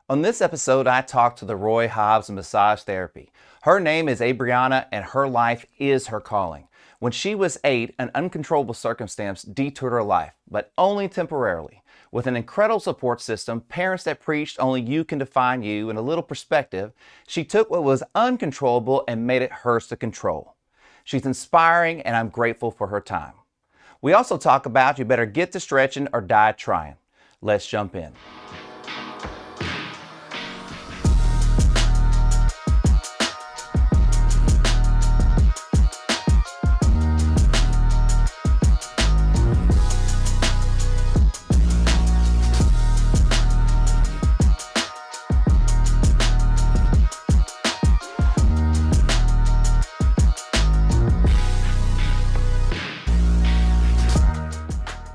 On this episode, I talked to the Roy Hobbs of Massage Therapy. Her name is Abriana, and her life is her calling. When she was 8, an uncontrollable circumstance detoured her life, but only temporarily. With an incredible support system, parents that preached only you can define you, and a little perspective, she took what was uncontrollable and made it hers to control. She's inspiring, and I'm grateful for her time. We also talk about you better get to stretching or die trying. Let's jump in.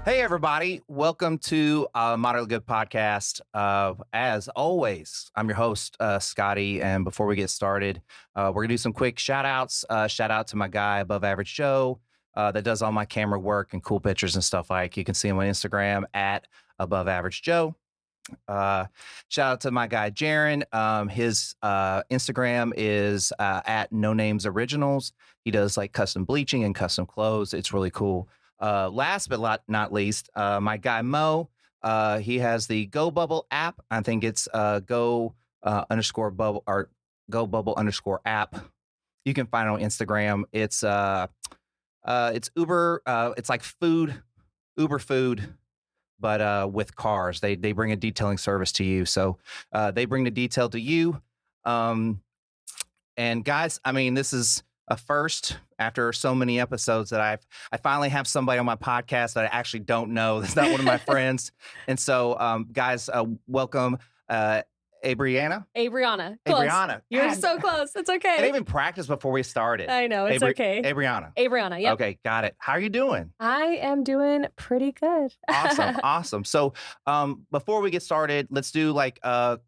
Hey, everybody. Welcome to Moderately Good Podcast. As always, I'm your host, Scotty. And before we get started, we're going to do some quick shout outs. Shout out to my guy, Above Average Joe, that does all my camera work and cool pictures and stuff like. You can see him on Instagram at Above Average Joe. Shout out to my guy, Jaron. His Instagram is at No Names Originals. He does like custom bleaching and custom clothes. It's really cool. Last but not least, my guy Mo, he has the Go Bubble app. I think it's Go underscore bubble or Go Bubble underscore app. You can find it on Instagram. It's Uber. It's like food, Uber food, but with cars. They bring a detailing service to you. So they bring the detail to you. And guys, I mean, this is a first after so many episodes that I finally have somebody on my podcast that I actually don't know. That's not one of my friends. And so, guys, welcome, Abriana. Close. Abriana. You're God, so close. It's okay. I didn't even practice before we started. I know. It's okay. Abriana. Yep. Okay, got it. How are you doing? I am doing pretty good. Awesome. So, before we get started, let's do like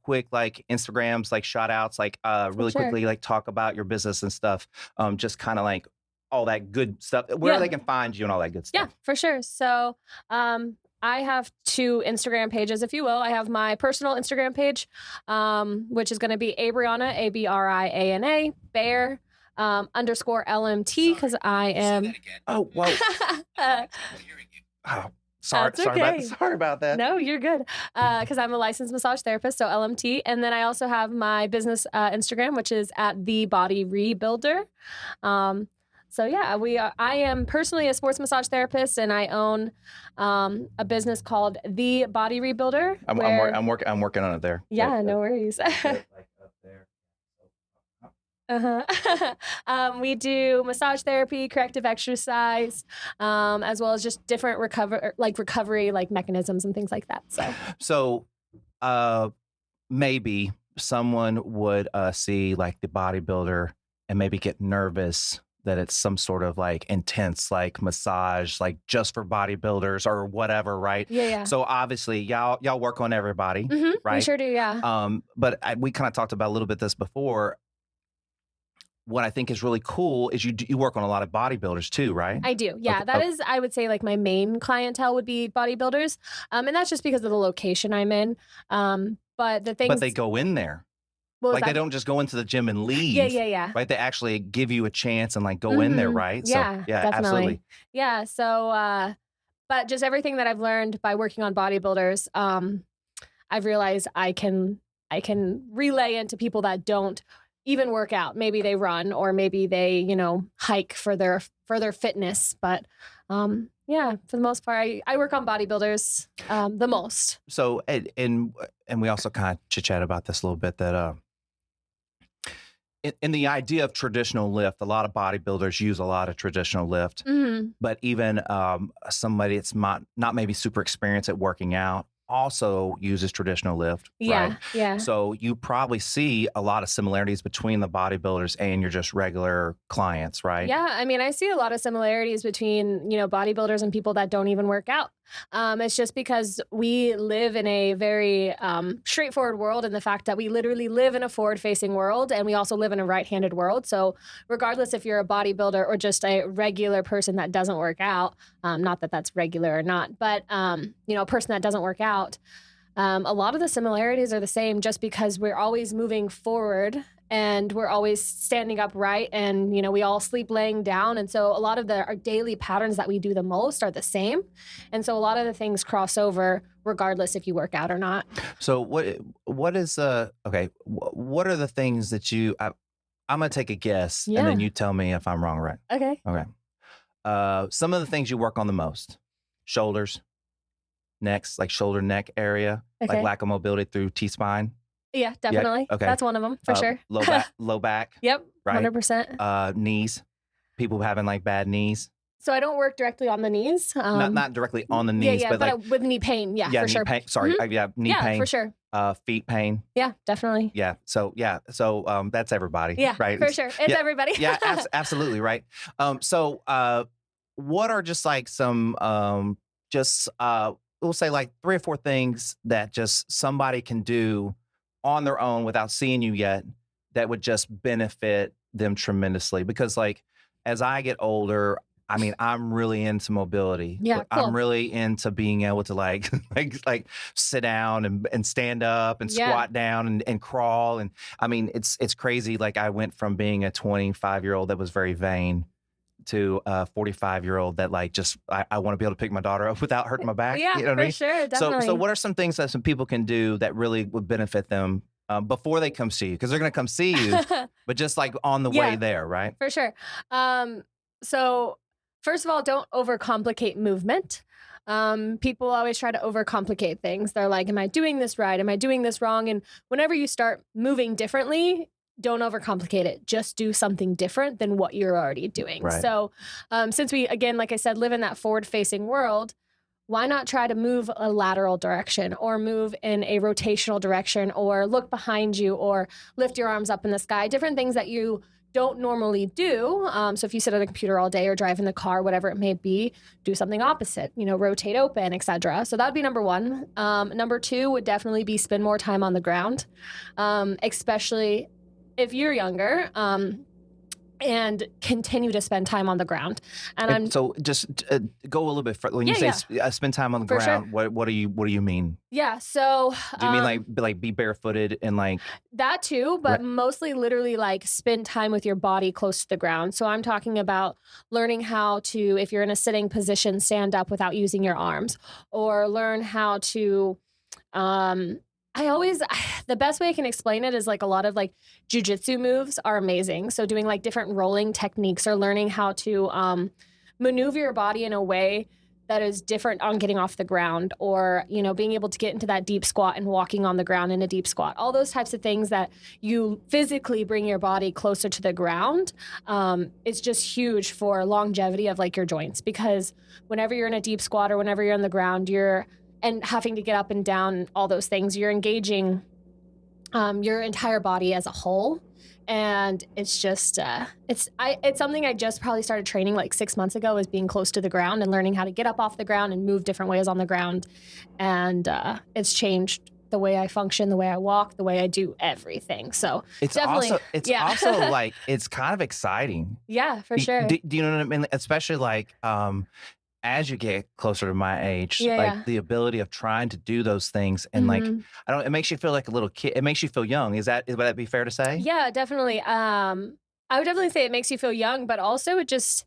quick like Instagrams, like shout outs, like really quickly, like talk about your business and stuff. Just kind of like all that good stuff, where they can find you and all that good stuff. Yeah, for sure. So, I have 2 Instagram pages, if you will. I have my personal Instagram page, which is going to be Abriana, Abriana, Bayer, underscore LMT, because I am. Oh, whoa. Oh, sorry about that. No, you're good. Because I'm a licensed massage therapist, so LMT. And then I also have my business Instagram, which is at The Body Rebuilder. So yeah, I am personally a sports massage therapist, and I own a business called The Body Rebuilder. I'm working on it there. Yeah, no worries. We do massage therapy, corrective exercise, as well as just different recovery mechanisms and things like that. So maybe someone would see like the bodybuilder and maybe get nervous that it's some sort of like intense like massage, like just for bodybuilders or whatever, right? Yeah. So obviously y'all work on everybody, right? We sure do, yeah. But we kind of talked about a little bit this before. What I think is really cool is you work on a lot of bodybuilders too, right? I do, yeah. That is, I would say, like my main clientele would be bodybuilders, and that's just because of the location I'm in. But they go in there. Like they don't just go into the gym and leave. Yeah. Right? They actually give you a chance and like go in there, right? Yeah, so, yeah, definitely. Absolutely. Yeah. So, but just everything that I've learned by working on bodybuilders, I've realized I can relay into people that don't even work out. Maybe they run, or maybe they, hike for their fitness. But yeah, for the most part, I work on bodybuilders the most. So, and we also kind of chit chat about this a little bit that in the idea of traditional lift, a lot of bodybuilders use a lot of traditional lift, but even somebody that's not maybe super experienced at working out also uses traditional lift. Right? Yeah. So you probably see a lot of similarities between the bodybuilders and your just regular clients, right? Yeah, I mean, I see a lot of similarities between, bodybuilders and people that don't even work out. It's just because we live in a very straightforward world, and the fact that we literally live in a forward-facing world, and we also live in a right-handed world. So regardless if you're a bodybuilder or just a regular person that doesn't work out, not that that's regular or not, but a person that doesn't work out, A lot of the similarities are the same just because we're always moving forward and we're always standing upright and, we all sleep laying down. And so a lot of our daily patterns that we do the most are the same. And so a lot of the things cross over regardless if you work out or not. So what is okay? What are the things that I'm going to take a guess and then you tell me if I'm wrong or right. Okay. Okay. Some of the things you work on the most: shoulders, necks, like shoulder neck area, like lack of mobility through T-spine. Yeah, definitely. Yeah, okay. That's one of them for sure. Low back. Yep. Right. 100%. Knees. People having like bad knees. So I don't work directly on the knees. Not directly on the knees, but like with knee pain. Yeah, for knee sure. Pain. Sorry. Mm-hmm. Knee pain. Yeah, for sure. Feet pain. Yeah, definitely. Yeah. So that's everybody. Yeah, right. For sure. It's everybody. Yeah, absolutely. Right. So what are just like some we'll say like 3 or 4 things that just somebody can do on their own without seeing you yet that would just benefit them tremendously? Because like as I get older, I mean, I'm really into mobility. Yeah, cool. I'm really into being able to like sit down and stand up and squat down and crawl. And I mean, it's crazy. Like I went from being a 25-year-old that was very vain to a 45-year-old that like just I want to be able to pick my daughter up without hurting my back. Yeah, you know what I mean? Sure, definitely. So what are some things that some people can do that really would benefit them before they come see you? Because they're going to come see you, but just like on the way there, right? For sure. So first of all, don't overcomplicate movement. People always try to overcomplicate things. They're like, am I doing this right? Am I doing this wrong? And whenever you start moving differently, don't overcomplicate it. Just do something different than what you're already doing. Right. So since we, again, like I said, live in that forward-facing world, why not try to move a lateral direction or move in a rotational direction or look behind you or lift your arms up in the sky? Different things that you don't normally do. So if you sit at a computer all day or drive in the car, whatever it may be, do something opposite, rotate open, etc. So that would be number 1. Number 2 would definitely be spend more time on the ground, especially if you're younger, and continue to spend time on the ground. And so just go a little bit further. When you say spend time on the ground, sure. what do you mean? Yeah. So do you mean like be barefooted and like that too, but mostly literally like spend time with your body close to the ground. So I'm talking about learning how to, if you're in a sitting position, stand up without using your arms, or learn how to, the best way I can explain it is like a lot of like jujitsu moves are amazing. So doing like different rolling techniques or learning how to maneuver your body in a way that is different on getting off the ground, or, being able to get into that deep squat and walking on the ground in a deep squat. All those types of things that you physically bring your body closer to the ground. It's just huge for longevity of like your joints, because whenever you're in a deep squat or whenever you're on the ground, and having to get up and down, all those things, you're engaging your entire body as a whole. And it's just, it's something I just probably started training like 6 months ago, is being close to the ground and learning how to get up off the ground and move different ways on the ground. And it's changed the way I function, the way I walk, the way I do everything. So it's definitely, also like, it's kind of exciting. Yeah, for sure. Do you know what I mean? Especially like, as you get closer to my age, the ability of trying to do those things and like, it makes you feel like a little kid. It makes you feel young. Would that be fair to say? Yeah, definitely. I would definitely say it makes you feel young, but also it just,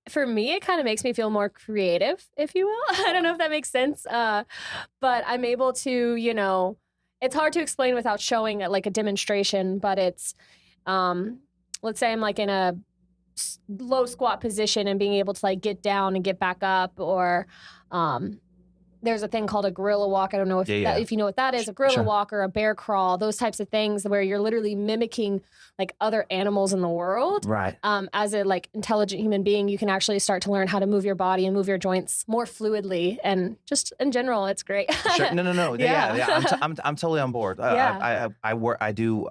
for me, it kind of makes me feel more creative, if you will. I don't know if that makes sense. But I'm able to, it's hard to explain without showing like a demonstration, but it's, let's say I'm like in a low squat position and being able to like get down and get back up, or there's a thing called a gorilla walk. I don't know if if you know what that is, a gorilla walk or a bear crawl, those types of things where you're literally mimicking like other animals in the world. Right. As a like intelligent human being, you can actually start to learn how to move your body and move your joints more fluidly, and just in general, it's great. Sure. No. Yeah. I'm totally on board. I do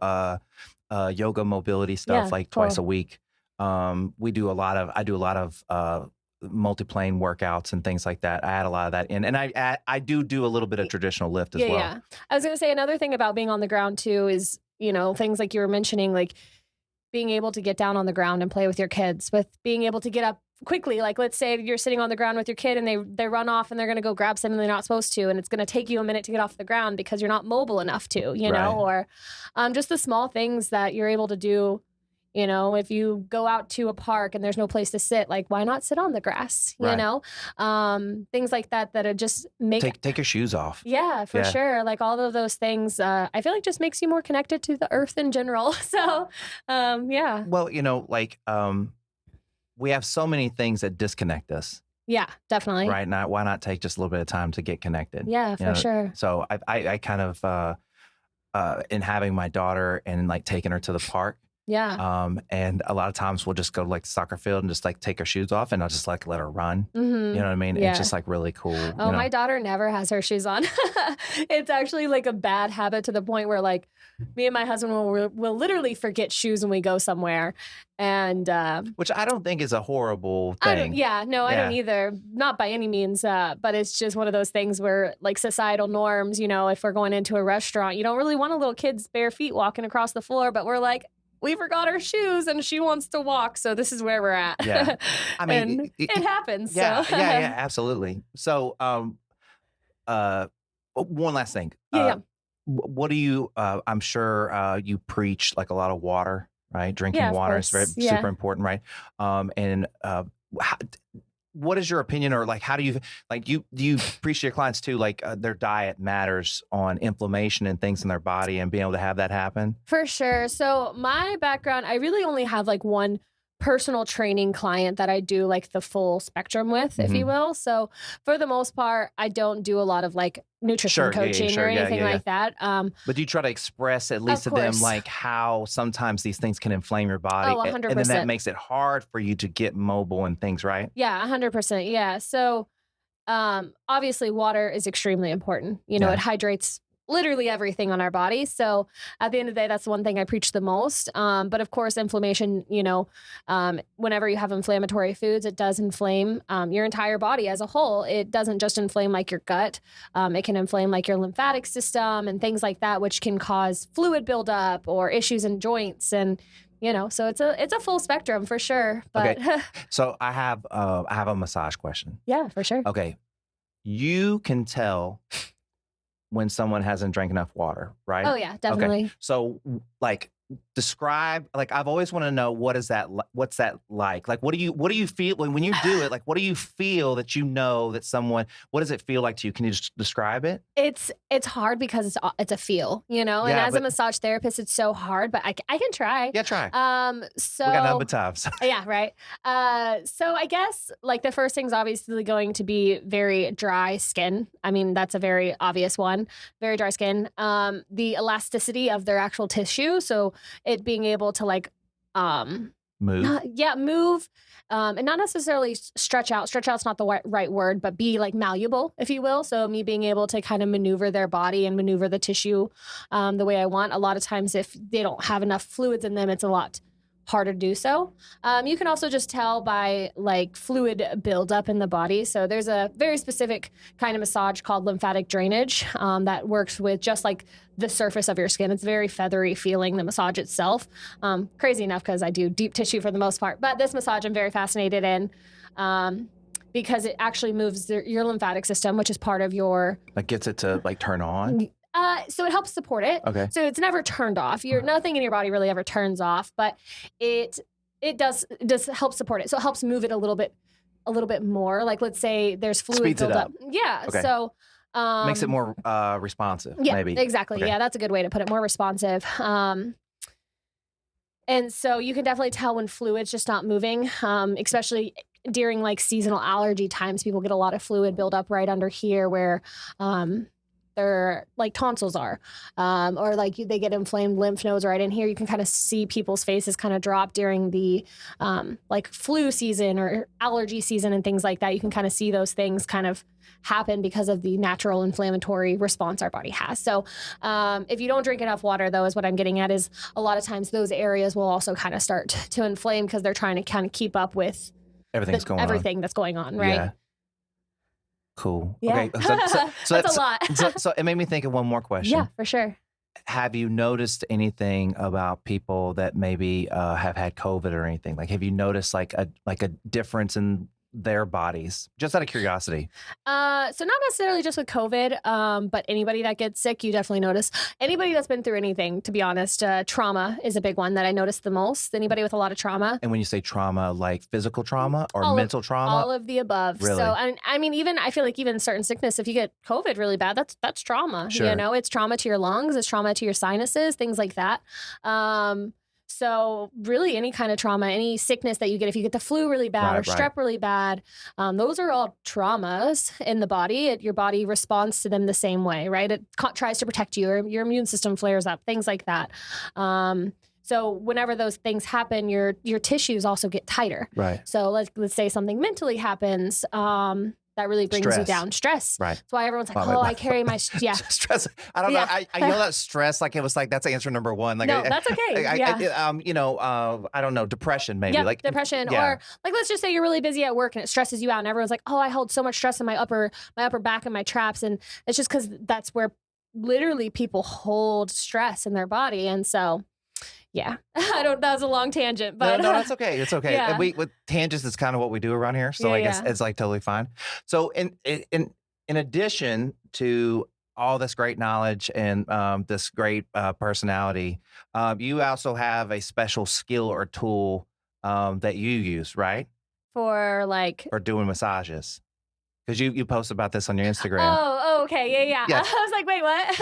yoga mobility stuff twice a week. I do a lot of multiplane workouts and things like that. I add a lot of that in, and I do a little bit of traditional lift as well. Yeah. I was going to say another thing about being on the ground too is, things like you were mentioning, like being able to get down on the ground and play with your kids, with being able to get up quickly. Like, let's say you're sitting on the ground with your kid and they run off and they're going to go grab something they're not supposed to. And it's going to take you a minute to get off the ground because you're not mobile enough to, you know, or just the small things that you're able to do. You know, if you go out to a park and there's no place to sit, like, why not sit on the grass? You know, things like that are just take your shoes off. Yeah, for sure. Like all of those things, I feel like just makes you more connected to the earth in general. So, yeah. Well, you know, like we have so many things that disconnect us. Yeah, definitely. Right now, why not take just a little bit of time to get connected? Yeah, for sure. So I kind of in having my daughter and like taking her to the park. Yeah. And a lot of times we'll just go to like the soccer field and just like take her shoes off and I'll just like let her run. You know what I mean? Yeah. It's just like really cool. Oh, my daughter never has her shoes on. It's actually like a bad habit to the point where like me and my husband will literally forget shoes when we go somewhere. And which I don't think is a horrible thing. I don't either. Not by any means. But it's just one of those things where like societal norms, you know, if we're going into a restaurant, you don't really want a little kid's bare feet walking across the floor, but we're like, we forgot our shoes and she wants to walk. So this is where we're at. Yeah. I mean, it happens. Yeah, so. yeah, absolutely. So, one last thing. What do you, I'm sure you preach like a lot of water, right? Drinking water is super important, right? And what is your opinion, or like, how do you preach to your clients too, like their diet matters on inflammation and things in their body and being able to have that happen? For sure. So my background, I really only have like one personal training client that I do like the full spectrum with, if you will. So for the most part, I don't do a lot of like nutrition coaching or anything like that. But do you try to express at least to them like how sometimes these things can inflame your body? 100%. And then that makes it hard for you to get mobile and things, right? Yeah, 100%. Yeah. So obviously water is extremely important. You know, it hydrates literally everything on our body. So at the end of the day, that's the one thing I preach the most. But of course, inflammation, you know, whenever you have inflammatory foods, it does inflame your entire body as a whole. It doesn't just inflame like your gut. It can inflame like your lymphatic system and things like that, which can cause fluid buildup or issues in joints. And, you know, so it's a full spectrum for sure. But okay. So I have a massage question. Yeah, for sure. Okay. You can tell when someone hasn't drank enough water, right? Oh yeah, definitely. Okay. So like describe, like I've always want to know what's that like? Like what do you feel when you do it? Like what do you feel that you know that someone, what does it feel like to you? Can you just describe it? It's hard because it's a feel, you know, and as a massage therapist, it's so hard, but I can try. Yeah, try. So we got nothing but times. Yeah, right. So I guess like the first thing's obviously going to be very dry skin. I mean, that's a very obvious one. Very dry skin. The elasticity of their actual tissue. So it being able to like move. Move. And not necessarily stretch out. Stretch out's not the right word, but be like malleable, if you will. So me being able to kind of maneuver their body and maneuver the tissue the way I want. A lot of times if they don't have enough fluids in them, it's a lot harder to do so. You can also just tell by like fluid buildup in the body. So there's a very specific kind of massage called lymphatic drainage that works with just like the surface of your skin. It's very feathery feeling, the massage itself. Crazy enough because I do deep tissue for the most part. But this massage I'm very fascinated in because it actually moves your lymphatic system, which is part of your... Like gets it to like turn on? So it helps support it. Okay. So it's never turned off. Nothing in your body really ever turns off, but it does help support it. So it helps move it a little bit more. Like let's say there's fluid build up. Yeah. Okay. So makes it more responsive. Yeah, maybe. Exactly. Okay. Yeah, that's a good way to put it. More responsive. And so you can definitely tell when fluid's just not moving, especially during like seasonal allergy times. People get a lot of fluid buildup right under here where their like tonsils are, or like they get inflamed lymph nodes right in here. You can kind of see people's faces kind of drop during the like flu season or allergy season and things like that. You can kind of see those things kind of happen because of the natural inflammatory response our body has. So if you don't drink enough water, though, is what I'm getting at, is a lot of times those areas will also kind of start to inflame because they're trying to kind of keep up with everything that's going on, right? Yeah. Cool. Yeah. Okay. So that's a lot. so it made me think of one more question. Yeah, for sure. have you noticed anything about people that maybe have had COVID or anything? Like, have you noticed like a difference in their bodies? Just out of curiosity. So not necessarily just with COVID, but anybody that gets sick, you definitely notice. Anybody that's been through anything, to be honest, trauma is a big one that I notice the most. Anybody with a lot of trauma. And when you say trauma, like physical trauma or mental trauma? All of the above. Really? So, I mean, even I feel like even certain sickness, if you get COVID really bad, that's trauma. Sure. You know, it's trauma to your lungs, it's trauma to your sinuses, things like that. So really any kind of trauma, any sickness that you get, if you get the flu really bad or strep really bad, those are all traumas in the body. Your body responds to them the same way, right? It tries to protect you, or your immune system flares up, things like that. So whenever those things happen, your tissues also get tighter. Right. So let's say something mentally happens, that really brings you down. Stress. Right. That's why everyone's like, I carry my stress. I don't know. I yell out stress like it was like that's answer number one. Like, no, that's okay. I don't know, depression maybe. Yep, like depression, or like let's just say you're really busy at work and it stresses you out, and everyone's like, I hold so much stress in my upper back and my traps, and it's just because that's where literally people hold stress in their body, and so. Yeah, that was a long tangent, but no, that's okay. It's okay. Yeah. And with tangents, it's kind of what we do around here. So I guess it's like totally fine. So in addition to all this great knowledge and this great personality, you also have a special skill or tool that you use, right? For doing massages. Because you post about this on your Instagram. Oh, okay, yeah. I was like, wait, what?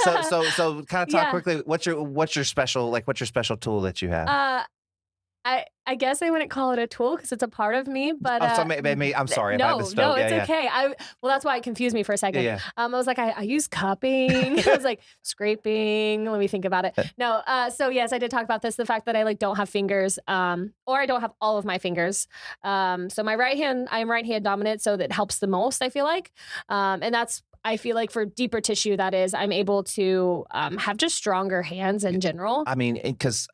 so kind of talk quickly. What's your special tool that you have? I guess I wouldn't call it a tool because it's a part of me, but I'm sorry if I misspoke. No, it's okay. Well, that's why it confused me for a second. Yeah. I was like, I use cupping. I was like scraping. Let me think about it. No. So yes, I did talk about this. The fact that I don't have fingers, or I don't have all of my fingers. So my right hand, I am right hand dominant, so that helps the most. I feel like, and that's. I feel like for deeper tissue, that is, I'm able to have just stronger hands in general. I mean, because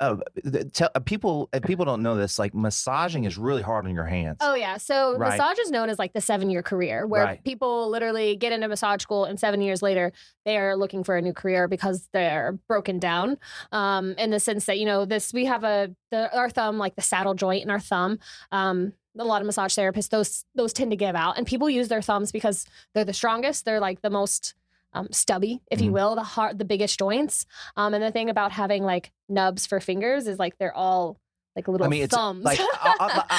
people don't know this, like massaging is really hard on your hands. Oh, yeah. So massage is known as like the 7-year career, where people literally get into massage school and 7 years later, they are looking for a new career because they're broken down. In the sense that, we have our thumb, like the saddle joint in our thumb. A lot of massage therapists, those tend to give out, and people use their thumbs because they're the strongest. They're like the most stubby, if you will, the biggest joints. And the thing about having like nubs for fingers is like they're all like little thumbs. Like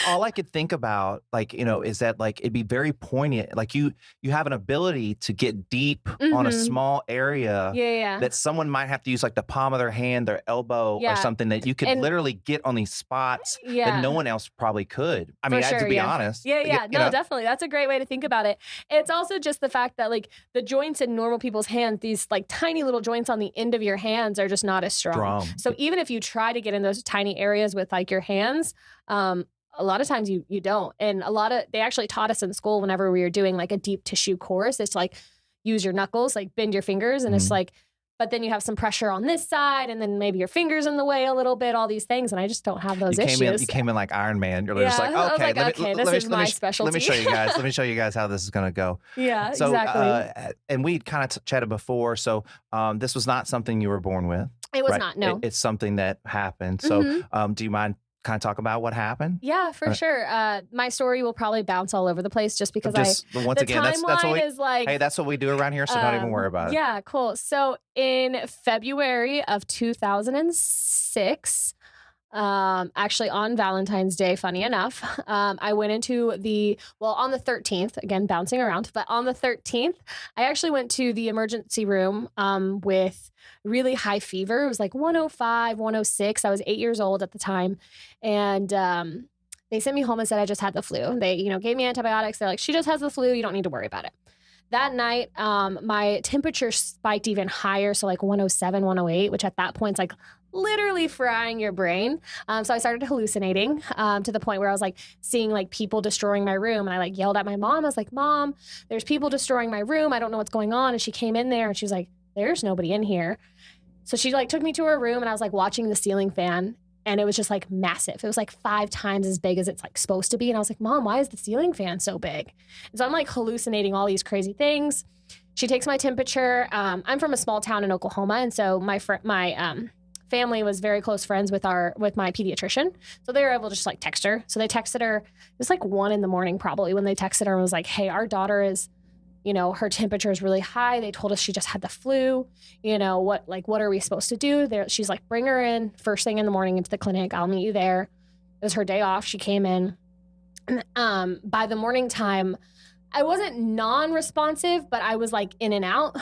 all I could think about, is that like it'd be very poignant. Like you have an ability to get deep on a small area that someone might have to use like the palm of their hand, their elbow, or something that you could literally get on these spots that no one else probably could. I mean, to be honest. Yeah. No, definitely. That's a great way to think about it. It's also just the fact that like the joints in normal people's hands, these like tiny little joints on the end of your hands are just not as strong. So even if you try to get in those tiny areas with like your hands, a lot of times you don't. And they actually taught us in school whenever we were doing like a deep tissue course, it's like use your knuckles, like bend your fingers, and it's like, but then you have some pressure on this side, and then maybe your fingers in the way a little bit, all these things, and I just don't have those issues. You came in like Iron Man. You're just like, okay, this is my specialty. Let me show you guys. Let me show you guys how this is going to go. Yeah, so, exactly. And we kind of chatted before, so this was not something you were born with. It was not, no. It's something that happened. So do you mind kind of talk about what happened? Yeah, for sure. My story will probably bounce all over the place just because that's what we do around here, so don't even worry about it. Yeah, cool. So in February of 2006, actually on Valentine's Day, funny enough, I went into on the 13th, again, bouncing around, but on the 13th, I actually went to the emergency room with really high fever. It was like 105, 106. I was 8 years old at the time. And they sent me home and said I just had the flu. They, gave me antibiotics. They're like, she just has the flu. You don't need to worry about it. That night, my temperature spiked even higher. So like 107, 108, which at that point is like literally frying your brain. So I started hallucinating to the point where I was like seeing like people destroying my room. And I like yelled at my mom. I was like, Mom, there's people destroying my room. I don't know what's going on. And she came in there and she was like, there's nobody in here. So she like took me to her room and I was like watching the ceiling fan. And it was just like massive. It was like 5 times as big as it's like supposed to be. And I was like, Mom, why is the ceiling fan so big? And so I'm like hallucinating all these crazy things. she takes my temperature. I'm from a small town in Oklahoma, and so my family was very close friends with my pediatrician, so they were able to just like text her. So they texted her. It was like 1 a.m. probably when they texted her and was like, "Hey, our daughter is, her temperature is really high. They told us she just had the flu. What are we supposed to do?" She's like, "Bring her in first thing in the morning into the clinic. I'll meet you there." It was her day off. She came in. By the morning time, I wasn't non-responsive, but I was like in and out.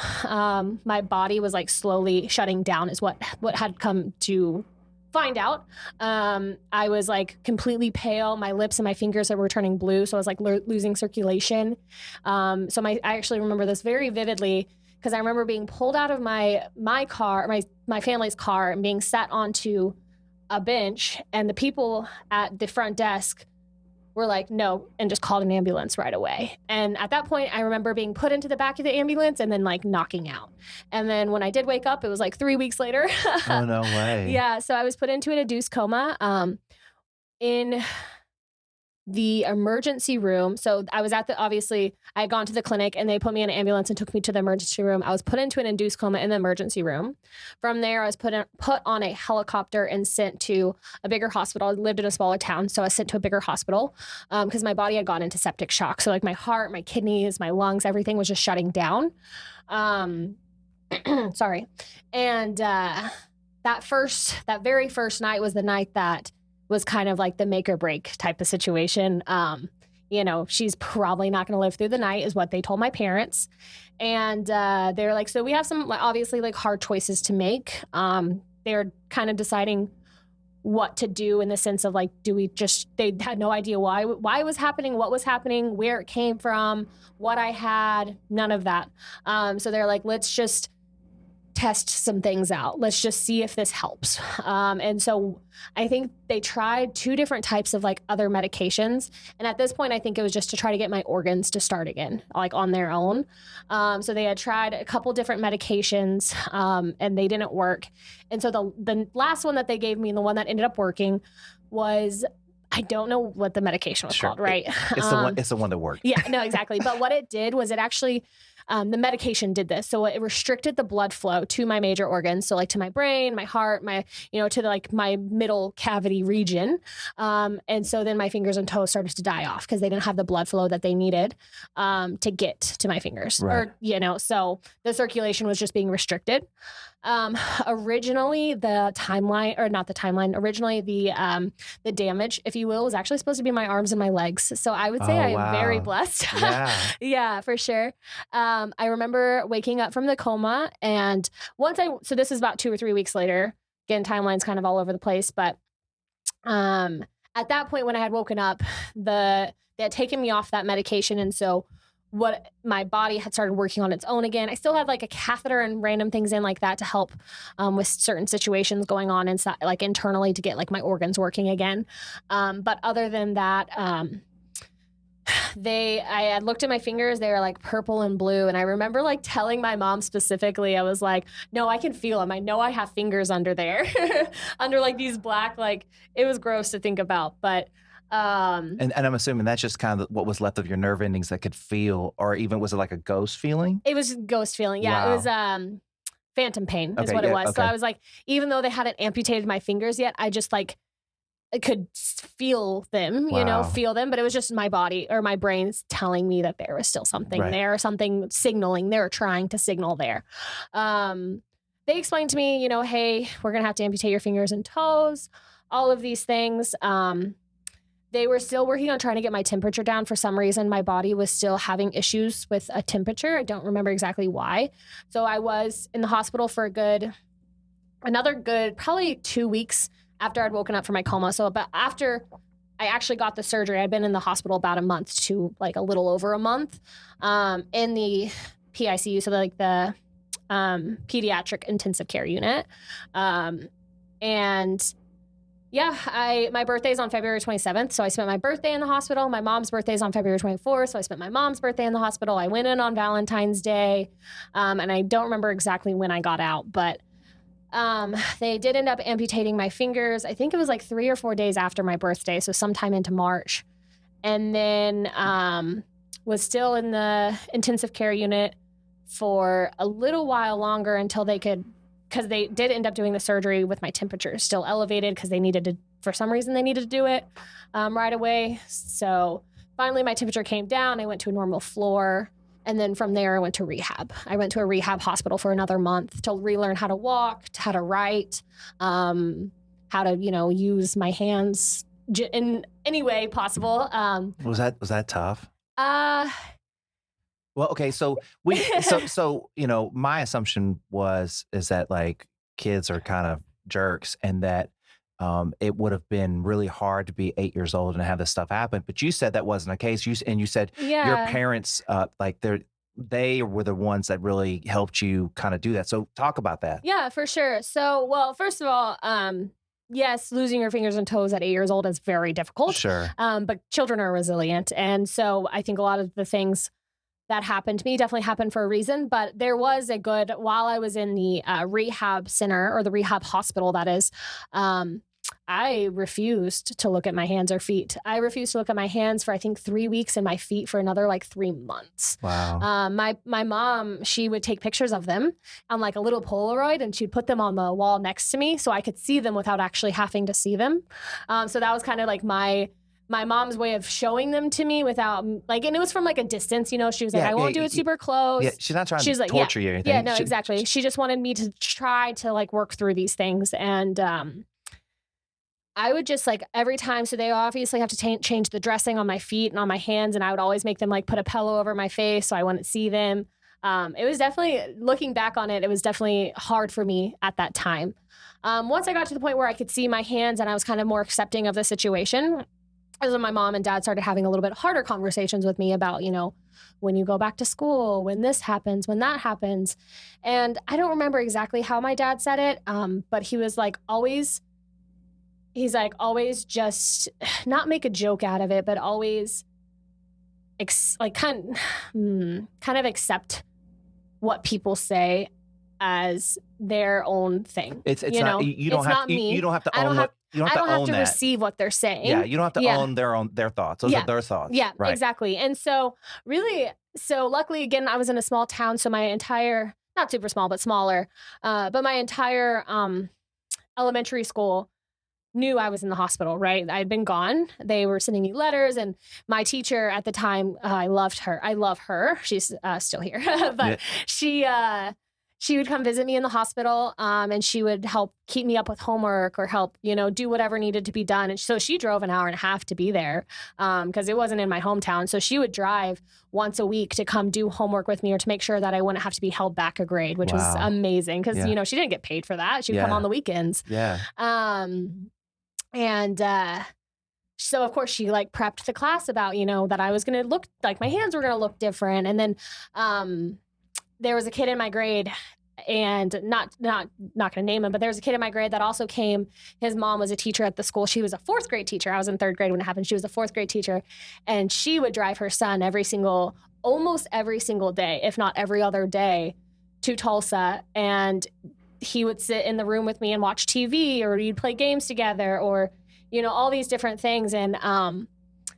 My body was like slowly shutting down is what had come to find out. I was like completely pale. My lips and my fingers were turning blue. So I was like losing circulation. I actually remember this very vividly because I remember being pulled out of my car, my family's car, and being sat onto a bench, and the people at the front desk were like, "No," and just called an ambulance right away. And at that point, I remember being put into the back of the ambulance and then like knocking out. And then when I did wake up, it was like 3 weeks later. Oh, no way. Yeah. So I was put into an induced coma in the emergency room. So I was obviously I had gone to the clinic and they put me in an ambulance and took me to the emergency room. I was put into an induced coma in the emergency room. From there, I was put on a helicopter and sent to a bigger hospital. I lived in a smaller town, so I was sent to a bigger hospital because my body had gone into septic shock. So like my heart, my kidneys, my lungs, everything was just shutting down. Sorry. And that very first night was the night that was kind of like the make or break type of situation. She's probably not going to live through the night is what they told my parents. And they're like, so we have some obviously like hard choices to make. They're kind of deciding what to do in the sense of like, they had no idea why it was happening, what was happening, where it came from, what I had, none of that. So they're like, let's just test some things out. Let's just see if this helps. And so I think they tried 2 different types of like other medications. And at this point, I think it was just to try to get my organs to start again, like on their own. So they had tried a couple different medications and they didn't work. And so the last one that they gave me, and the one that ended up working, was, I don't know what the medication was called, right? It's the one that worked. Yeah, no, exactly. But what it did was it actually, the medication did this. So it restricted the blood flow to my major organs. So like to my brain, my heart, to like my middle cavity region. And so then my fingers and toes started to die off because they didn't have the blood flow that they needed to get to my fingers. Right. So the circulation was just being restricted. Originally the damage, if you will, was actually supposed to be my arms and my legs. So I would say I'm very blessed. Yeah. Yeah, for sure. I remember waking up from the coma, and so this is about 2 or 3 weeks later. Again, timeline's kind of all over the place, but at that point when I had woken up, they had taken me off that medication, and so my body had started working on its own again. I still had like a catheter and random things in like that to help with certain situations going on inside, like internally, to get like my organs working again. But other than that, I had looked at my fingers, they were like purple and blue. And I remember like telling my mom specifically, I was like, "No, I can feel them. I know I have fingers under there," under like these black, like it was gross to think about, but and I'm assuming that's just kind of what was left of your nerve endings that could feel, or even was it like a ghost feeling? It was ghost feeling. Yeah. Wow. It was phantom pain is what it was. Okay. So I was like, even though they hadn't amputated my fingers yet, I just like, I could feel them, feel them, but it was just my body or my brain's telling me that there was still something there, something signaling. They were trying to signal there. They explained to me, hey, we're going to have to amputate your fingers and toes, all of these things. They were still working on trying to get my temperature down. For some reason, my body was still having issues with a temperature. I don't remember exactly why. So I was in the hospital for another good, probably 2 weeks after I'd woken up from my coma. So but after I actually got the surgery, I'd been in the hospital about a month to like a little over a month in the PICU. So like the pediatric intensive care unit. My birthday's on February 27th. So I spent my birthday in the hospital. My mom's birthday's on February 24th. So I spent my mom's birthday in the hospital. I went in on Valentine's Day. And I don't remember exactly when I got out, but they did end up amputating my fingers. I think it was like 3 or 4 days after my birthday. So sometime into March. And then was still in the intensive care unit for a little while longer until they could, because they did end up doing the surgery with my temperature still elevated because they needed to, for some reason, they needed to do it right away. So finally my temperature came down. I went to a normal floor. And then from there, I went to rehab. I went to a rehab hospital for another month to relearn how to walk, how to write, how to, use my hands in any way possible. Was that tough? Uh, Well, okay, so my assumption is that like kids are kind of jerks, and that it would have been really hard to be 8 years old and have this stuff happen. But you said that wasn't the case. You said your parents, they were the ones that really helped you kind of do that. So talk about that. Yeah, for sure. So, well, first of all, yes, losing your fingers and toes at 8 years old is very difficult. Sure. But children are resilient. And so I think a lot of the things that happened to me definitely happened for a reason. But there was while I was in the rehab center, or the rehab hospital, that is, I refused to look at my hands or feet. I refused to look at my hands for, I think, 3 weeks, and my feet for another 3 months. Wow. My mom, she would take pictures of them on a little Polaroid, and she'd put them on the wall next to me so I could see them without actually having to see them. So that was kind of my mom's way of showing them to me without, and it was from a distance, she was like, I won't do it super close. Yeah, she's not trying to torture you or anything. Yeah, no, exactly. She just wanted me to try to work through these things. And I would just every time, so they obviously have to change the dressing on my feet and on my hands, and I would always make them put a pillow over my face so I wouldn't see them. It was definitely, looking back on it, it was definitely hard for me at that time. Once I got to the point where I could see my hands and I was kind of more accepting of the situation, as when my mom and dad started having a little bit harder conversations with me about, when you go back to school, when this happens, when that happens. And I don't remember exactly how my dad said it, but he was always just not make a joke out of it, but always kind of accept what people say as their own thing. It's not, you don't have to own what. You don't have to receive what they're saying. Yeah, you don't have to own their thoughts. Those are their thoughts. Yeah, right. Exactly. And so luckily, again, I was in a small town, so my entire, not super small, but smaller, but my entire elementary school knew I was in the hospital, right? I had been gone. They were sending me letters, and my teacher at the time, I loved her. I love her. She's still here, but she would come visit me in the hospital, and she would help keep me up with homework or help, do whatever needed to be done. And so she drove an hour and a half to be there because it wasn't in my hometown. So she would drive once a week to come do homework with me, or to make sure that I wouldn't have to be held back a grade, which was amazing because, she didn't get paid for that. She'd come on the weekends. Yeah. So of course she prepped the class about, that I was going to look my hands were going to look different. And then, there was a kid in my grade, and not going to name him, but there was a kid in my grade that also came. His mom was a teacher at the school. She was a 4th grade teacher. I was in 3rd grade when it happened. She was a 4th grade teacher, and she would drive her son almost every single day, if not every other day, to Tulsa. And he would sit in the room with me and watch TV, or we'd play games together, or, all these different things. And,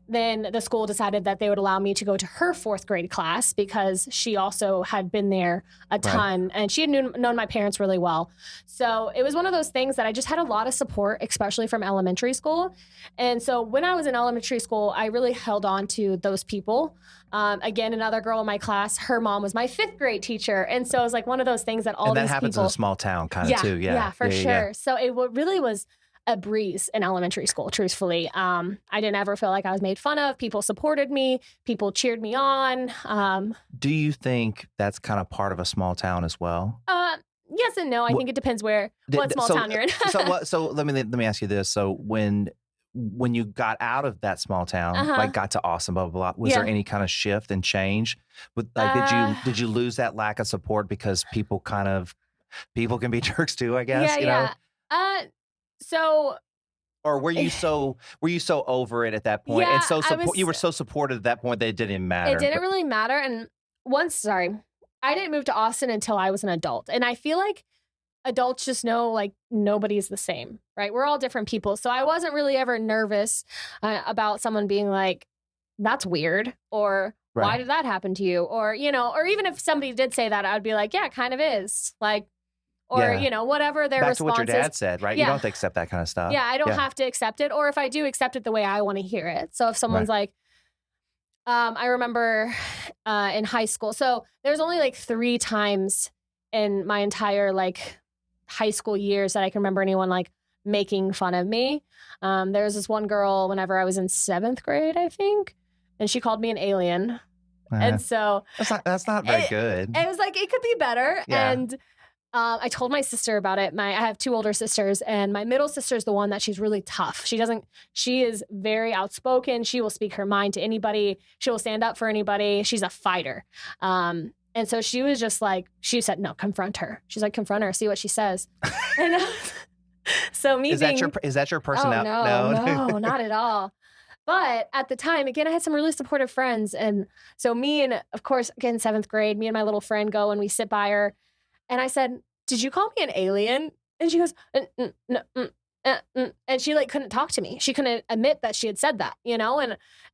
then the school decided that they would allow me to go to her 4th grade class because she also had been there a ton, right. And she had known my parents really well. So it was one of those things that I just had a lot of support, especially from elementary school. And so when I was in elementary school, I really held on to those people. Again, another girl in my class, her mom was my 5th grade teacher. And so it was one of those things that all these people... And that happens in a small town kind of too. Yeah, for sure. Yeah. So it really was a breeze in elementary school, truthfully. I didn't ever feel like I was made fun of. People supported me. People cheered me on. Do you think that's kind of part of a small town as well? Yes and no. I think it depends what small town you're in. So let me ask you this. So when you got out of that small town, got to Austin, blah, blah, blah, was there any kind of shift and change? Did you lose that lack of support because people can be jerks too, I guess? Yeah. So, or were you so over it at that point, and so you were so supported at that point that it didn't matter? It didn't really matter. And I didn't move to Austin until I was an adult, and I feel like adults just know nobody's the same, right? We're all different people, so I wasn't really ever nervous about someone being like, "That's weird," or Right. Why did that happen to you? Or, or even if somebody did say that, I'd be like, yeah, it kind of is. Like, or, Yeah. whatever their Back to response what your dad is. said, right? You Yeah. don't have to accept that kind of stuff. Yeah, I don't have to accept it. Or if I do accept it the way I want to hear it. So if someone's like, I remember in high school. So there's only like 3 times in my entire like high school years that I can remember anyone like making fun of me. There was this one girl whenever I was in 7th grade, I think, and she called me an alien. And so that's not very good. It was like, it could be better. Yeah. And I told my sister about it. I have 2 older sisters, and my middle sister is the one that she's really tough. She is very outspoken. She will speak her mind to anybody. She will stand up for anybody. She's a fighter. And so she was just like, she said, no, confront her. She's like, confront her, see what she says. And so is that your personality? Oh, no, not at all. But at the time, again, I had some really supportive friends. And so of course, again, 7th grade, me and my little friend go and we sit by her. And I said, did you call me an alien? And she goes, and she like couldn't talk to me. She couldn't admit that she had said that,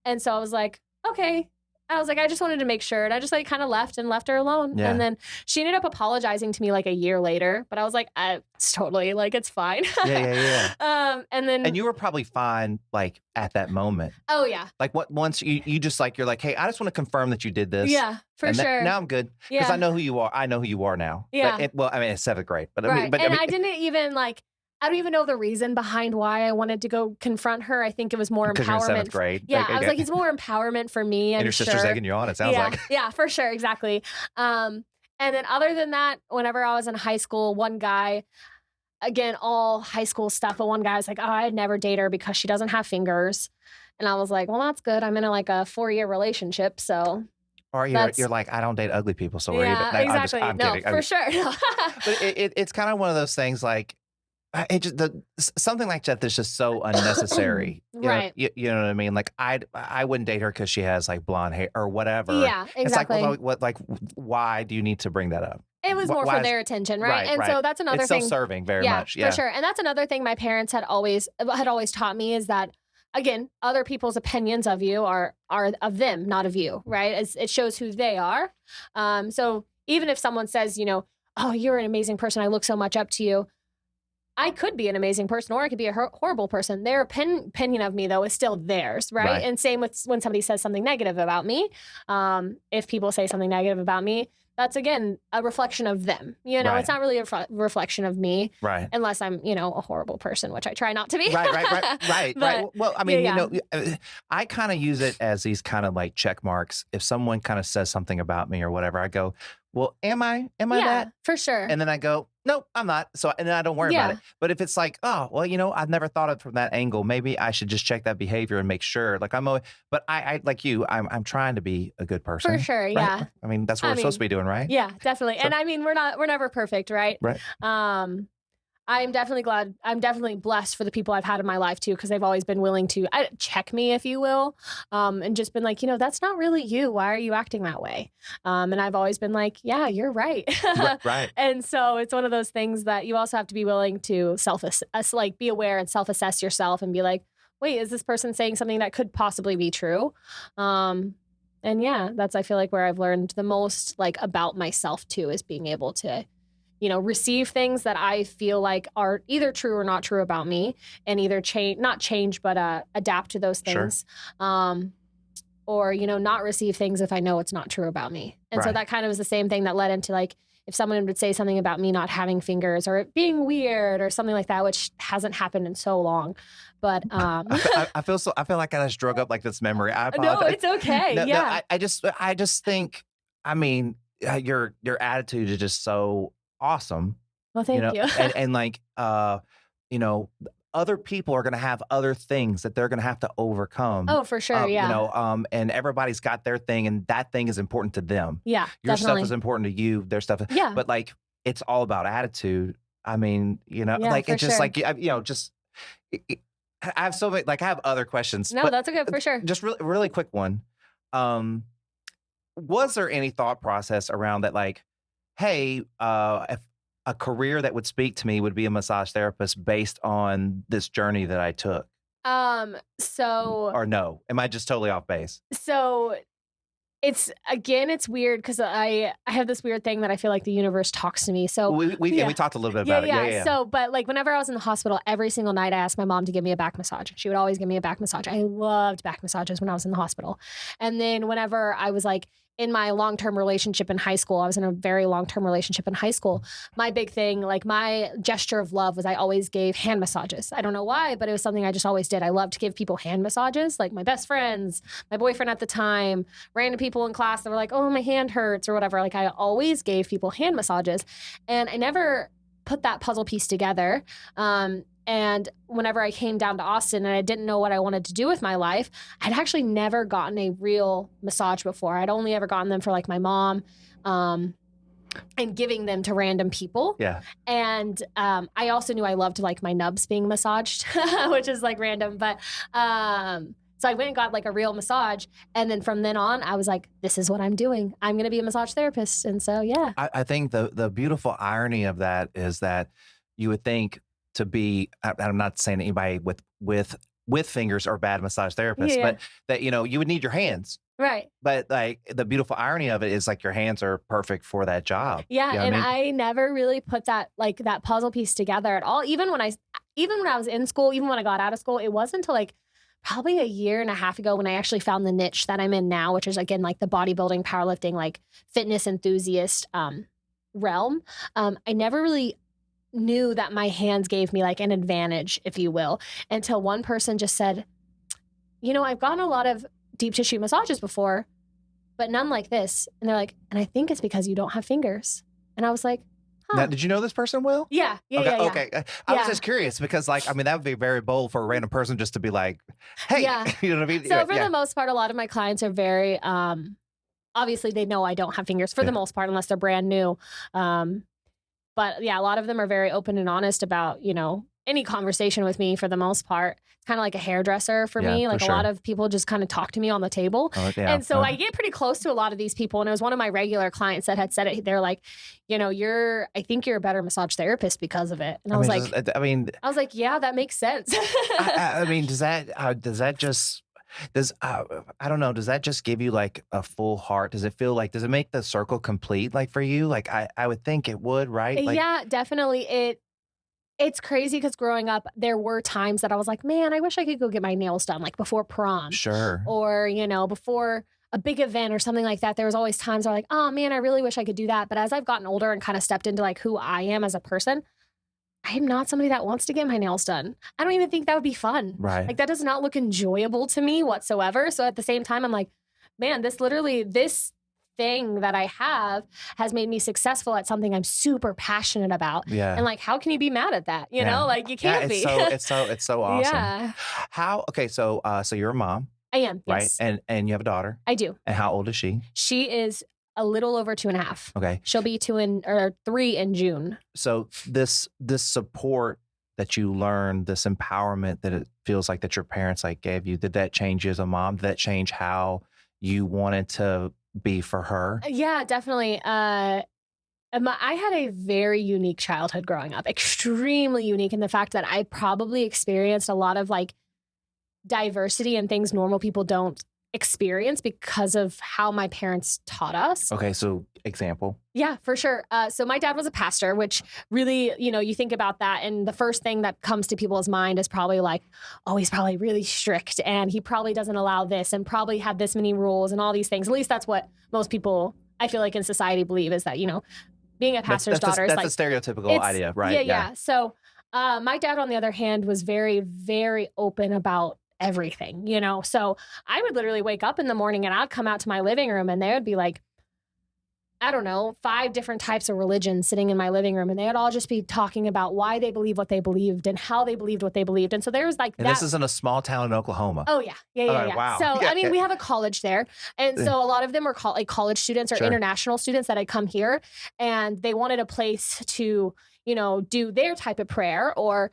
And so I was like, okay. I was like, I just wanted to make sure. And I just like kind of left her alone. Yeah. And then she ended up apologizing to me like a year later. But I was like, it's totally like, it's fine. Yeah. And you were probably fine like at that moment. Oh yeah. Like once you just like, you're like, hey, I just want to confirm that you did this. Yeah, for sure. Now I'm good. Because I know who you are. I know who you are now. Yeah. It's 7th grade. But right. I didn't even like, I don't even know the reason behind why I wanted to go confrent her. I think it was more empowerment. Because you're in 7th grade. Yeah, I was like, it's more empowerment for me. And your sister's egging you on, it sounds like. Yeah, for sure, exactly. And then other than that, whenever I was in high school, one guy, again, all high school stuff, but one guy was like, oh, I'd never date her because she doesn't have fingers. And I was like, well, that's good. I'm in a 4-year relationship, so... Or you're like, I don't date ugly people, so we're even. Exactly. I'm kidding. For sure. But it's kind of one of those things like, something like that that's just so unnecessary. Right. You know what I mean? Like I wouldn't date her because she has like blonde hair or whatever. Yeah, exactly. It's like, why do you need to bring that up? It was more for their attention, right? And so that's another thing. It's self-serving very much. Yeah, for sure. And that's another thing my parents had always taught me is that, again, other people's opinions of you are of them, not of you, right? It shows who they are. So even if someone says, oh, you're an amazing person, I look so much up to you. I could be an amazing person, or I could be a horrible person. Their opinion of me, though, is still theirs, right? And same with when somebody says something negative about me. If people say something negative about me, that's, again, a reflection of them. It's not really a reflection of me. Right. Unless I'm, a horrible person, which I try not to be. Right. But, well, I mean, I kind of use it as these kind of like check marks. If someone kind of says something about me or whatever, I go, well, am I that? For sure. And then I go, nope, I'm not. So, and then I don't worry about it. But if it's like, oh, well, I've never thought of it from that angle. Maybe I should just check that behavior and make sure. Like but I like you, I'm trying to be a good person. For sure. Right? Yeah. I mean, that's what we're supposed to be doing, right? Yeah, definitely. So, and I mean, we're never perfect, right? Right. I'm definitely blessed for the people I've had in my life too, because they've always been willing to check me, if you will, and just been like, that's not really you. Why are you acting that way? And I've always been like, yeah, you're right. Right. And so it's one of those things that you also have to be willing to be aware and self-assess yourself and be like, wait, is this person saying something that could possibly be true? And yeah, that's, I feel like, where I've learned the most, like, about myself too, is being able to receive things that I feel like are either true or not true about me, and either not change, but adapt to those things. Sure. Or, not receive things if I know it's not true about me. And so that kind of was the same thing that led into, like, if someone would say something about me not having fingers or it being weird or something like that, which hasn't happened in so long. But I feel like I just drug up like this memory. I apologize. No, it's okay. No, I just think, I mean, your attitude is just so awesome. Well, thank you. And like, other people are going to have other things that they're going to have to overcome. Oh, for sure. Yeah. And everybody's got their thing, and that thing is important to them. Yeah. Your definitely. stuff is important to you. Their stuff. Yeah. But like, it's all about attitude. I mean, like, it's just like, I have so many, like, I have other questions. No, that's okay. For sure. Just really, really quick one. Was there any thought process around that? Like, hey, if a career that would speak to me would be a massage therapist based on this journey that I took? Or no? Am I just totally off base? So it's weird because I have this weird thing that I feel like the universe talks to me. So We talked a little bit about it. Yeah. So, but like whenever I was in the hospital, every single night I asked my mom to give me a back massage. She would always give me a back massage. I loved back massages when I was in the hospital. And then whenever I was like in my long-term relationship in high school, I was in a very long-term relationship in high school. My big thing, like my gesture of love was I always gave hand massages. I don't know why, but it was something I just always did. I loved to give people hand massages, like my best friends, my boyfriend at the time, random people in class that were like, oh, my hand hurts or whatever. Like I always gave people hand massages and I never put that puzzle piece together. And whenever I came down to Austin and I didn't know what I wanted to do with my life, I'd actually never gotten a real massage before. I'd only ever gotten them for like my mom and giving them to random people. Yeah. And I also knew I loved like my nubs being massaged, which is like random. But so I went and got like a real massage. And then from then on, I was like, this is what I'm doing. I'm going to be a massage therapist. And so, yeah. I think the beautiful irony of that is that you would think to be, I'm not saying anybody with fingers are bad massage therapists, but that, you would need your hands. Right. But like the beautiful irony of it is like your hands are perfect for that job. Yeah. You know and what I mean? I never really put that puzzle piece together at all. Even when I was in school, even when I got out of school, it wasn't until like probably a year and a half ago when I actually found the niche that I'm in now, which is again, like the bodybuilding, powerlifting, like fitness enthusiast realm. I never really knew that my hands gave me like an advantage, if you will, until one person just said, I've gotten a lot of deep tissue massages before, but none like this. And they're like, and I think it's because you don't have fingers. And I was like, huh. Now, did you know this person well? Yeah. Okay. I was just curious because like, I mean, that would be very bold for a random person just to be like, hey, you know what I mean? So for the most part, a lot of my clients are very, obviously they know I don't have fingers for the most part, unless they're brand new. But yeah, a lot of them are very open and honest about, any conversation with me for the most part. It's kind of like a hairdresser for me. Like a lot of people just kind of talk to me on the table. And so I get pretty close to a lot of these people. And it was one of my regular clients that had said it. They're like, I think you're a better massage therapist because of it. And I was like, yeah, that makes sense. I mean, does that just give you like a full heart? Does it make the circle complete? Like for you, like I would think it would, right? Like, yeah, definitely. It's crazy because growing up, there were times that I was like, man, I wish I could go get my nails done, like before prom. Sure. Or, before a big event or something like that. There was always times where like, oh man, I really wish I could do that. But as I've gotten older and kind of stepped into like who I am as a person, I am not somebody that wants to get my nails done. I don't even think that would be fun. Right. Like that does not look enjoyable to me whatsoever. So at the same time, I'm like, man, this thing that I have has made me successful at something I'm super passionate about. Yeah. And like, how can you be mad at that? You know, like you can't be. It's so awesome. Yeah. So you're a mom. I am. Right. Yes. And you have a daughter. I do. And how old is she? She is a little over 2.5. Okay. She'll be 3 in June. So this support that you learned, this empowerment that it feels like that your parents like gave you, did that change you as a mom? Did that change how you wanted to be for her? Yeah, definitely. I had a very unique childhood growing up, extremely unique in the fact that I probably experienced a lot of like diversity and things normal people don't experience because of how my parents taught us. Okay, so example. Yeah, for sure. So my dad was a pastor, which really, you think about that and the first thing that comes to people's mind is probably like, oh, he's probably really strict and he probably doesn't allow this and probably have this many rules and all these things. At least that's what most people, I feel like in society believe is that, being a pastor's daughter is like... That's a stereotypical idea, right? Yeah. So my dad, on the other hand, was very, very open about everything, So I would literally wake up in the morning and I'd come out to my living room and there would be like, I don't know, 5 different types of religion sitting in my living room. And they would all just be talking about why they believe what they believed and how they believed what they believed. And so there was like and this is in a small town in Oklahoma. Oh, yeah. Yeah. Wow. So, I mean, we have a college there. And so a lot of them were college students or international students that had come here. And they wanted a place to, do their type of prayer or,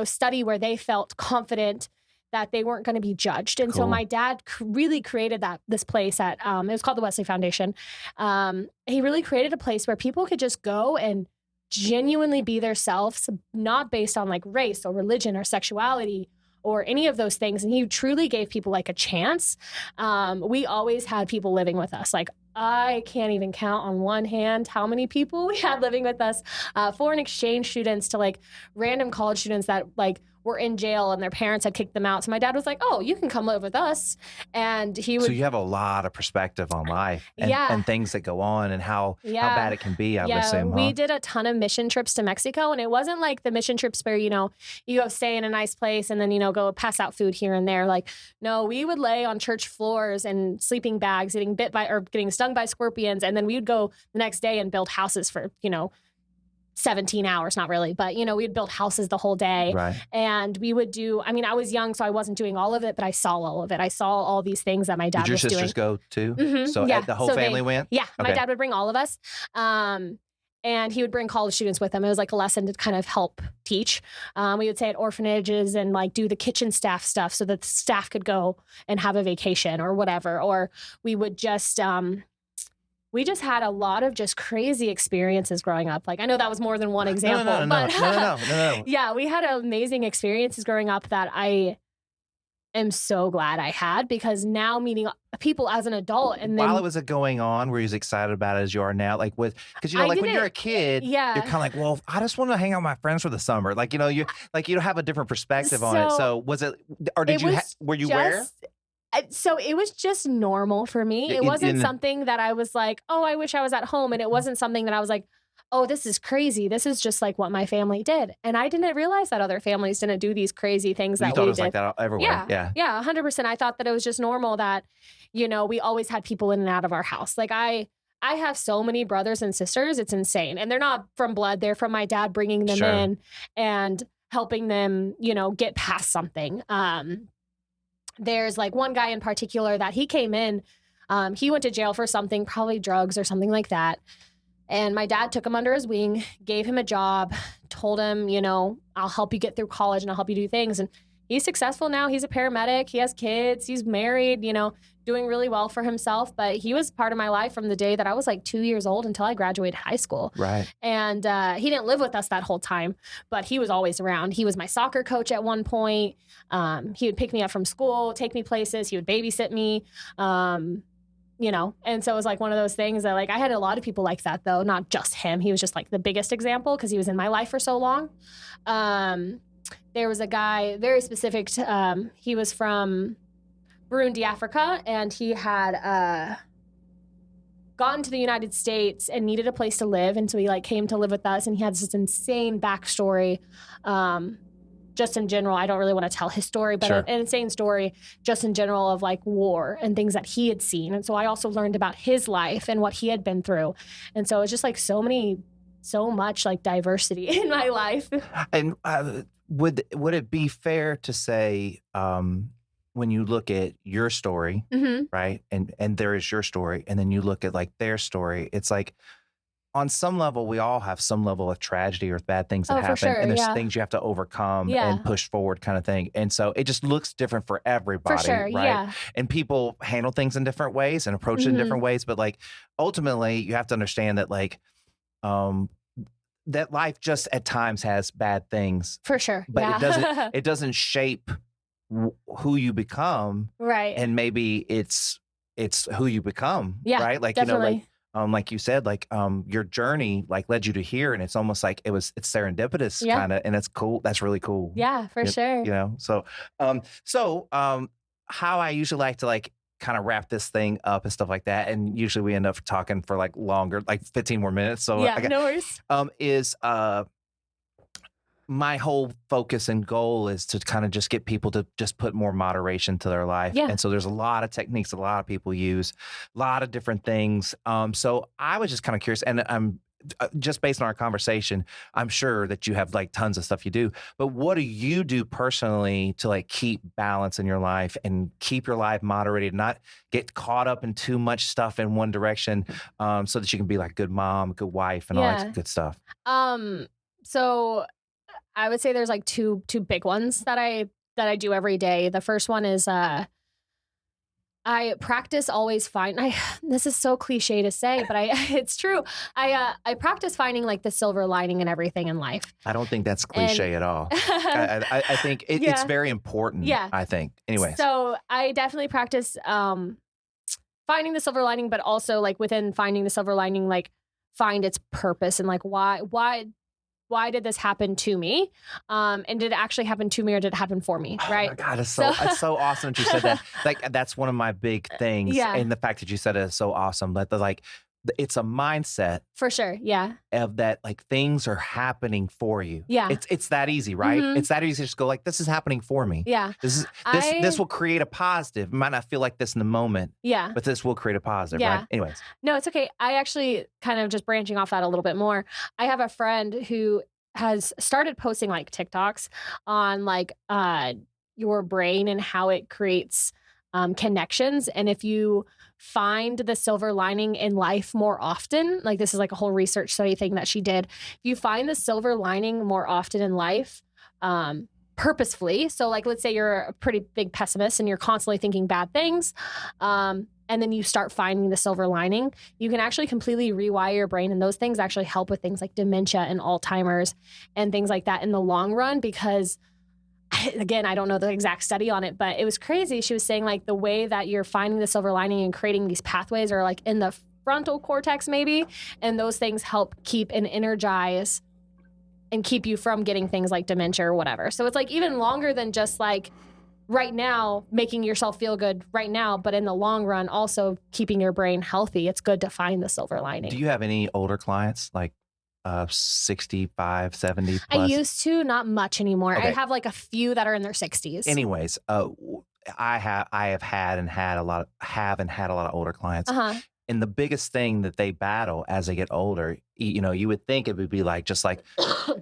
study where they felt confident that they weren't going to be judged. And so my dad really created this place at, it was called the Wesley Foundation. He really created a place where people could just go and genuinely be themselves, not based on like race or religion or sexuality or any of those things. And he truly gave people like a chance. We always had people living with us. Like, I can't even count on one hand how many people we had living with us, foreign exchange students to like random college students that like were in jail and their parents had kicked them out. So my dad was like, oh, you can come live with us. And he would. So you have a lot of perspective on life and things that go on and how bad it can be, I would assume. We did a ton of mission trips to Mexico, and it wasn't like the mission trips where, you know, you go stay in a nice place and then, you know, go pass out food here and there. Like, no, we would lay on church floors and sleeping bags, getting stung by scorpions. And then we would go the next day and build houses for, you know, 17 hours, not really, but, you know, we'd build houses the whole day. Right. And we would do, I mean, I was young, so I wasn't doing all of it, but I saw all of it. I saw all these things that my dad was doing. Did your sisters go too? Mm-hmm. So the whole family went? Yeah. Okay. My dad would bring all of us. And he would bring college students with him. It was like a lesson to kind of help teach. We would stay at orphanages and like do the kitchen staff stuff so that the staff could go and have a vacation or whatever. Or we would just, we just had a lot of just crazy experiences growing up. Like, I know that was more than one example, No. Yeah, we had amazing experiences growing up that I am so glad I had, because now meeting people as an adult and then while it was going on, were you as excited about it as you are now? Like because you know, like when you're a kid, you're kind of like, well, I just want to hang out with my friends for the summer. Like, you know, you have a different perspective on it. So was it, or were you where? So it was just normal for me. It wasn't something that I was like, oh, I wish I was at home. And it wasn't something that I was like, oh, this is crazy. This is just like what my family did. And I didn't realize that other families didn't do these crazy things that we did. You thought it was like that everywhere. Yeah, 100%. I thought that it was just normal that, you know, we always had people in and out of our house. Like I have so many brothers and sisters. It's insane. And they're not from blood. They're from my dad bringing them in and helping them, you know, get past something. There's like one guy in particular that he came in, he went to jail for something, probably drugs or something like that. And my dad took him under his wing, gave him a job, told him, you know, I'll help you get through college and I'll help you do things. And he's successful now. He's a paramedic. He has kids. He's married, you know, doing really well for himself. But he was part of my life from the day that I was like 2 years old until I graduated high school. Right. And he didn't live with us that whole time, but he was always around. He was my soccer coach at one point. He would pick me up from school, take me places. He would babysit me. You know, and so it was like one of those things that like I had a lot of people like that, though, not just him. He was just like the biggest example because he was in my life for so long. There was a guy very specific. He was from Burundi, Africa, and he had gotten to the United States and needed a place to live. And so he like came to live with us, and he had this insane backstory. Just in general, I don't really want to tell his story, but an insane story just in general of like war and things that he had seen. And so I also learned about his life and what he had been through. And so it's just like so much like diversity in my life. And would it be fair to say when you look at your story, right? And there is your story, and then you look at like their story, it's like, on some level, we all have some level of tragedy or bad things that happen. And there's things you have to overcome and push forward kind of thing. And so it just looks different for everybody, right? Yeah. And people handle things in different ways and approach it in different ways. But like, ultimately, you have to understand that like, that life just at times has bad things. For sure. But it doesn't shape who you become. Right. And maybe it's who you become. Yeah, right? Like, definitely. You know, like you said, like your journey like led you to here, and it's almost like it's serendipitous kind of, and it's cool. That's really cool. Yeah, for sure. You know, so how I usually like to like kind of wrap this thing up and stuff like that, and usually we end up talking for like longer, like 15 more minutes. So no worries. My whole focus and goal is to kind of just get people to just put more moderation to their life. Yeah. And so there's a lot of techniques that a lot of people use, a lot of different things. So I was just kind of curious, and I'm just based on our conversation, I'm sure that you have like tons of stuff you do, but what do you do personally to like keep balance in your life and keep your life moderated, not get caught up in too much stuff in one direction, so that you can be like a good mom, good wife, and all that good stuff? So I would say there's like two big ones that I do every day. The first one is I practice always this is so cliche to say, but it's true. I practice finding like the silver lining in everything in life. I don't think that's cliche at all. I think it's very important. Yeah. I think. Anyways. So I definitely practice finding the silver lining, but also like within finding the silver lining, like find its purpose and like why did this happen to me? And did it actually happen to me or did it happen for me? Right. Oh my God, it's so awesome that you said that. Like, that's one of my big things. Yeah. And the fact that you said it is so awesome. That it's a mindset. For sure. Yeah. Of that, like things are happening for you. Yeah. It's that easy, right? Mm-hmm. It's that easy to just go like, this is happening for me. Yeah. This will create a positive. It might not feel like this in the moment. Yeah. But this will create a positive, right? Anyways. No, it's okay. I actually kind of just branching off that a little bit more. I have a friend who has started posting like TikToks on like your brain and how it creates connections. And if you find the silver lining in life more often, like this is like a whole research study thing that she did. If you find the silver lining more often in life, purposefully. So like, let's say you're a pretty big pessimist and you're constantly thinking bad things. And then you start finding the silver lining, you can actually completely rewire your brain. And those things actually help with things like dementia and Alzheimer's and things like that in the long run, because again, I don't know the exact study on it, but it was crazy. She was saying like the way that you're finding the silver lining and creating these pathways are like in the frontal cortex maybe. And those things help keep and energize and keep you from getting things like dementia or whatever. So it's like even longer than just like right now, making yourself feel good right now, but in the long run, also keeping your brain healthy. It's good to find the silver lining. Do you have any older clients like 65, 70 plus? I used to, not much anymore. Okay. I have like a few that are in their 60s. Anyways, I have had a lot of older clients. Uh-huh. And the biggest thing that they battle as they get older, you would think it would be like just like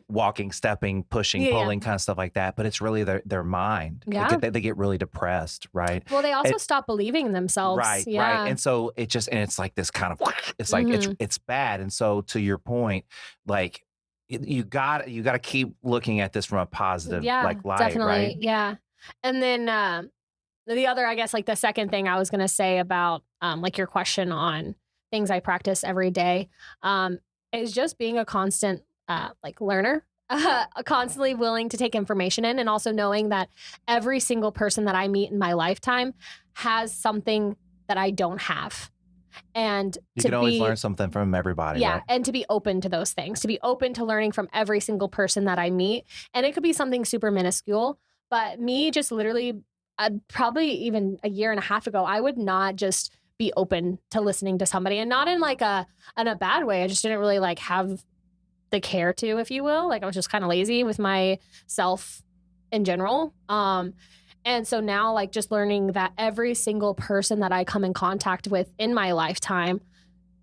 walking, stepping, pushing, pulling, kind of stuff like that. But it's really their mind. Yeah. They get really depressed, right? Well, they also stop believing in themselves. Right, yeah. right. And so it's like this kind of, it's like, it's bad. And so to your point, like you got to keep looking at this from a positive like light, definitely. right? Yeah. And then the other, I guess, like the second thing I was going to say about like your question on things I practice every day is just being a constant like learner, constantly willing to take information in, and also knowing that every single person that I meet in my lifetime has something that I don't have. And you can always learn something from everybody. Yeah. Right? And to be open to those things, to be open to learning from every single person that I meet. And it could be something super minuscule, but me just literally probably even a year and a half ago, I would not just be open to listening to somebody, and not in like in a bad way. I just didn't really like have the care to, if you will. Like I was just kind of lazy with myself in general. And so now like just learning that every single person that I come in contact with in my lifetime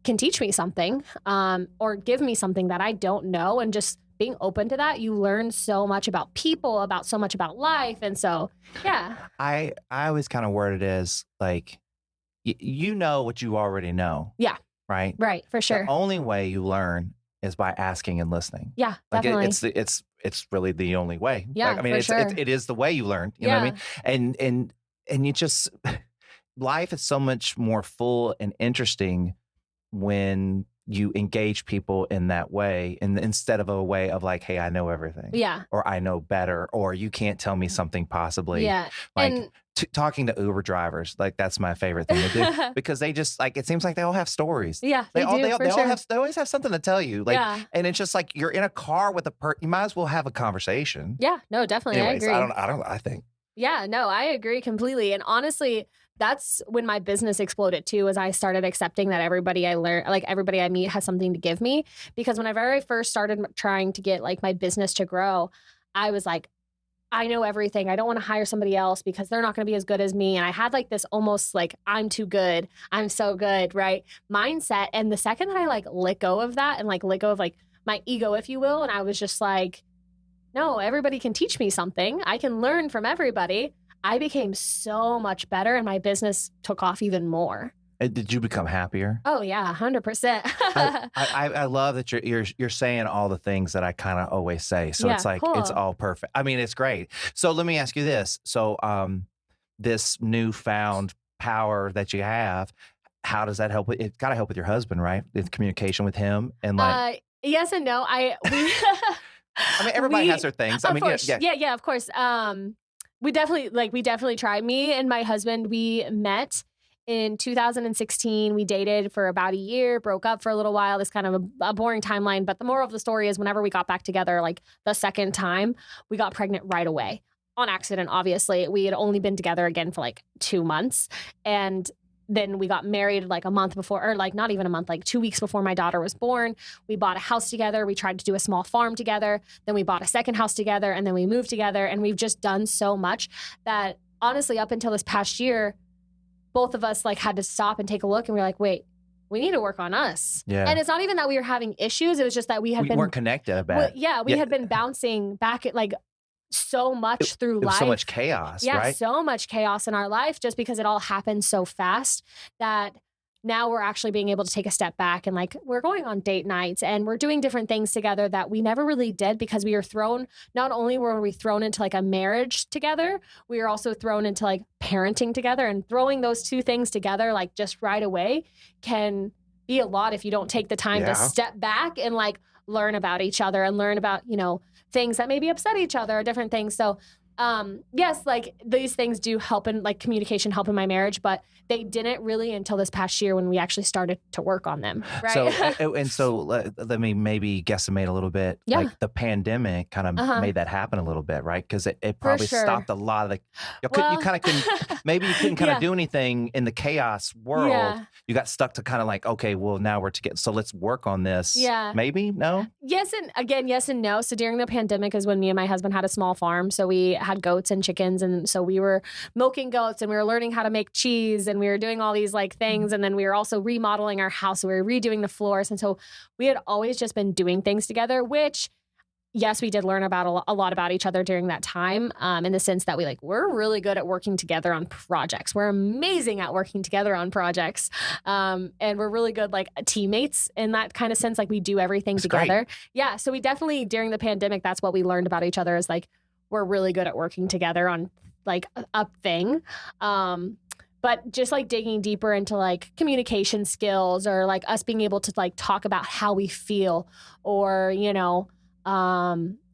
can teach me something, or give me something that I don't know. And just being open to that, you learn so much about people, about so much about life. And so, yeah. I always kind of word it as like, you know what you already know. Yeah. Right? Right. For sure. The only way you learn is by asking and listening. Yeah, like definitely. It's really the only way. Yeah, like, I mean, for sure. it is the way you learn. You know what I mean? And you just, life is so much more full and interesting when you engage people in that way, and instead of a way of like, hey, I know everything. Yeah. Or I know better, or you can't tell me something possibly. Yeah. Like and talking to Uber drivers, like that's my favorite thing to do, because they just like, it seems like they all have stories. Yeah, they always have something to tell you. Like, yeah. And it's just like you're in a car with you might as well have a conversation. Yeah, no, definitely. Anyways, I agree. I think. Yeah, no, I agree completely. And honestly, that's when my business exploded too, as I started accepting that everybody I meet has something to give me. Because when I very first started trying to get like my business to grow, I was like, I know everything. I don't want to hire somebody else because they're not going to be as good as me. And I had like this almost like, I'm too good, I'm so good, right? mindset. And the second that I like let go of that and like let go of like my ego, if you will, and I was just like, no, everybody can teach me something. I can learn from everybody. I became so much better, and my business took off even more. Did you become happier? Oh yeah, 100%. I love that you're saying all the things that I kind of always say. So it's like, cool. It's all perfect. I mean, it's great. So let me ask you this. So this newfound power that you have, how does that help? It's got to help with your husband, right? With communication with him and like. Yes and no. I mean, everybody has their things. I mean, course. Yeah, of course. We definitely try. Me and my husband, we met in 2016. We dated for about a year, broke up for a little while. This kind of a boring timeline. But the moral of the story is whenever we got back together, like the second time, we got pregnant right away on accident. Obviously, we had only been together again for like 2 months. And then we got married like a month before, or like not even a month, like 2 weeks before my daughter was born. We bought a house together. We tried to do a small farm together. Then we bought a second house together, and then we moved together. And we've just done so much that honestly, up until this past year, both of us like had to stop and take a look, and we were like, wait, we need to work on us. Yeah. And it's not even that we were having issues. It was just that we weren't connected about it. We had been bouncing back at like so much through life. So much chaos, yeah, right? So much chaos in our life just because it all happened so fast that now we're actually being able to take a step back and like we're going on date nights and we're doing different things together that we never really did because we were not only were we thrown into like a marriage together, we were also thrown into like parenting together, and throwing those two things together like just right away can be a lot if you don't take the time to step back and like learn about each other and learn about, things that maybe upset each other or different things. So yes, like these things do help in like communication help in my marriage, but they didn't really until this past year when we actually started to work on them. Right. So let me maybe guesstimate a little bit. Yeah. Like the pandemic kind of made that happen a little bit, right? Because it probably stopped a lot of the. You couldn't kind of do anything in the chaos world. Yeah. You got stuck to kind of like, okay, well now we're together, so let's work on this. Yeah. Maybe no. Yes and no. So during the pandemic is when me and my husband had a small farm. So we had goats and chickens, and so we were milking goats, and we were learning how to make cheese, and we were doing all these like things, and then we were also remodeling our house. So we were redoing the floors, and so we had always just been doing things together. Which, yes, we did learn about a lot about each other during that time, in the sense that we're really good at working together on projects. We're amazing at working together on projects, and we're really good like teammates in that kind of sense. Like we do everything together. Great. Yeah. So we definitely during the pandemic, that's what we learned about each other is like. We're really good at working together on like a thing. But just like digging deeper into like communication skills or like us being able to like talk about how we feel or,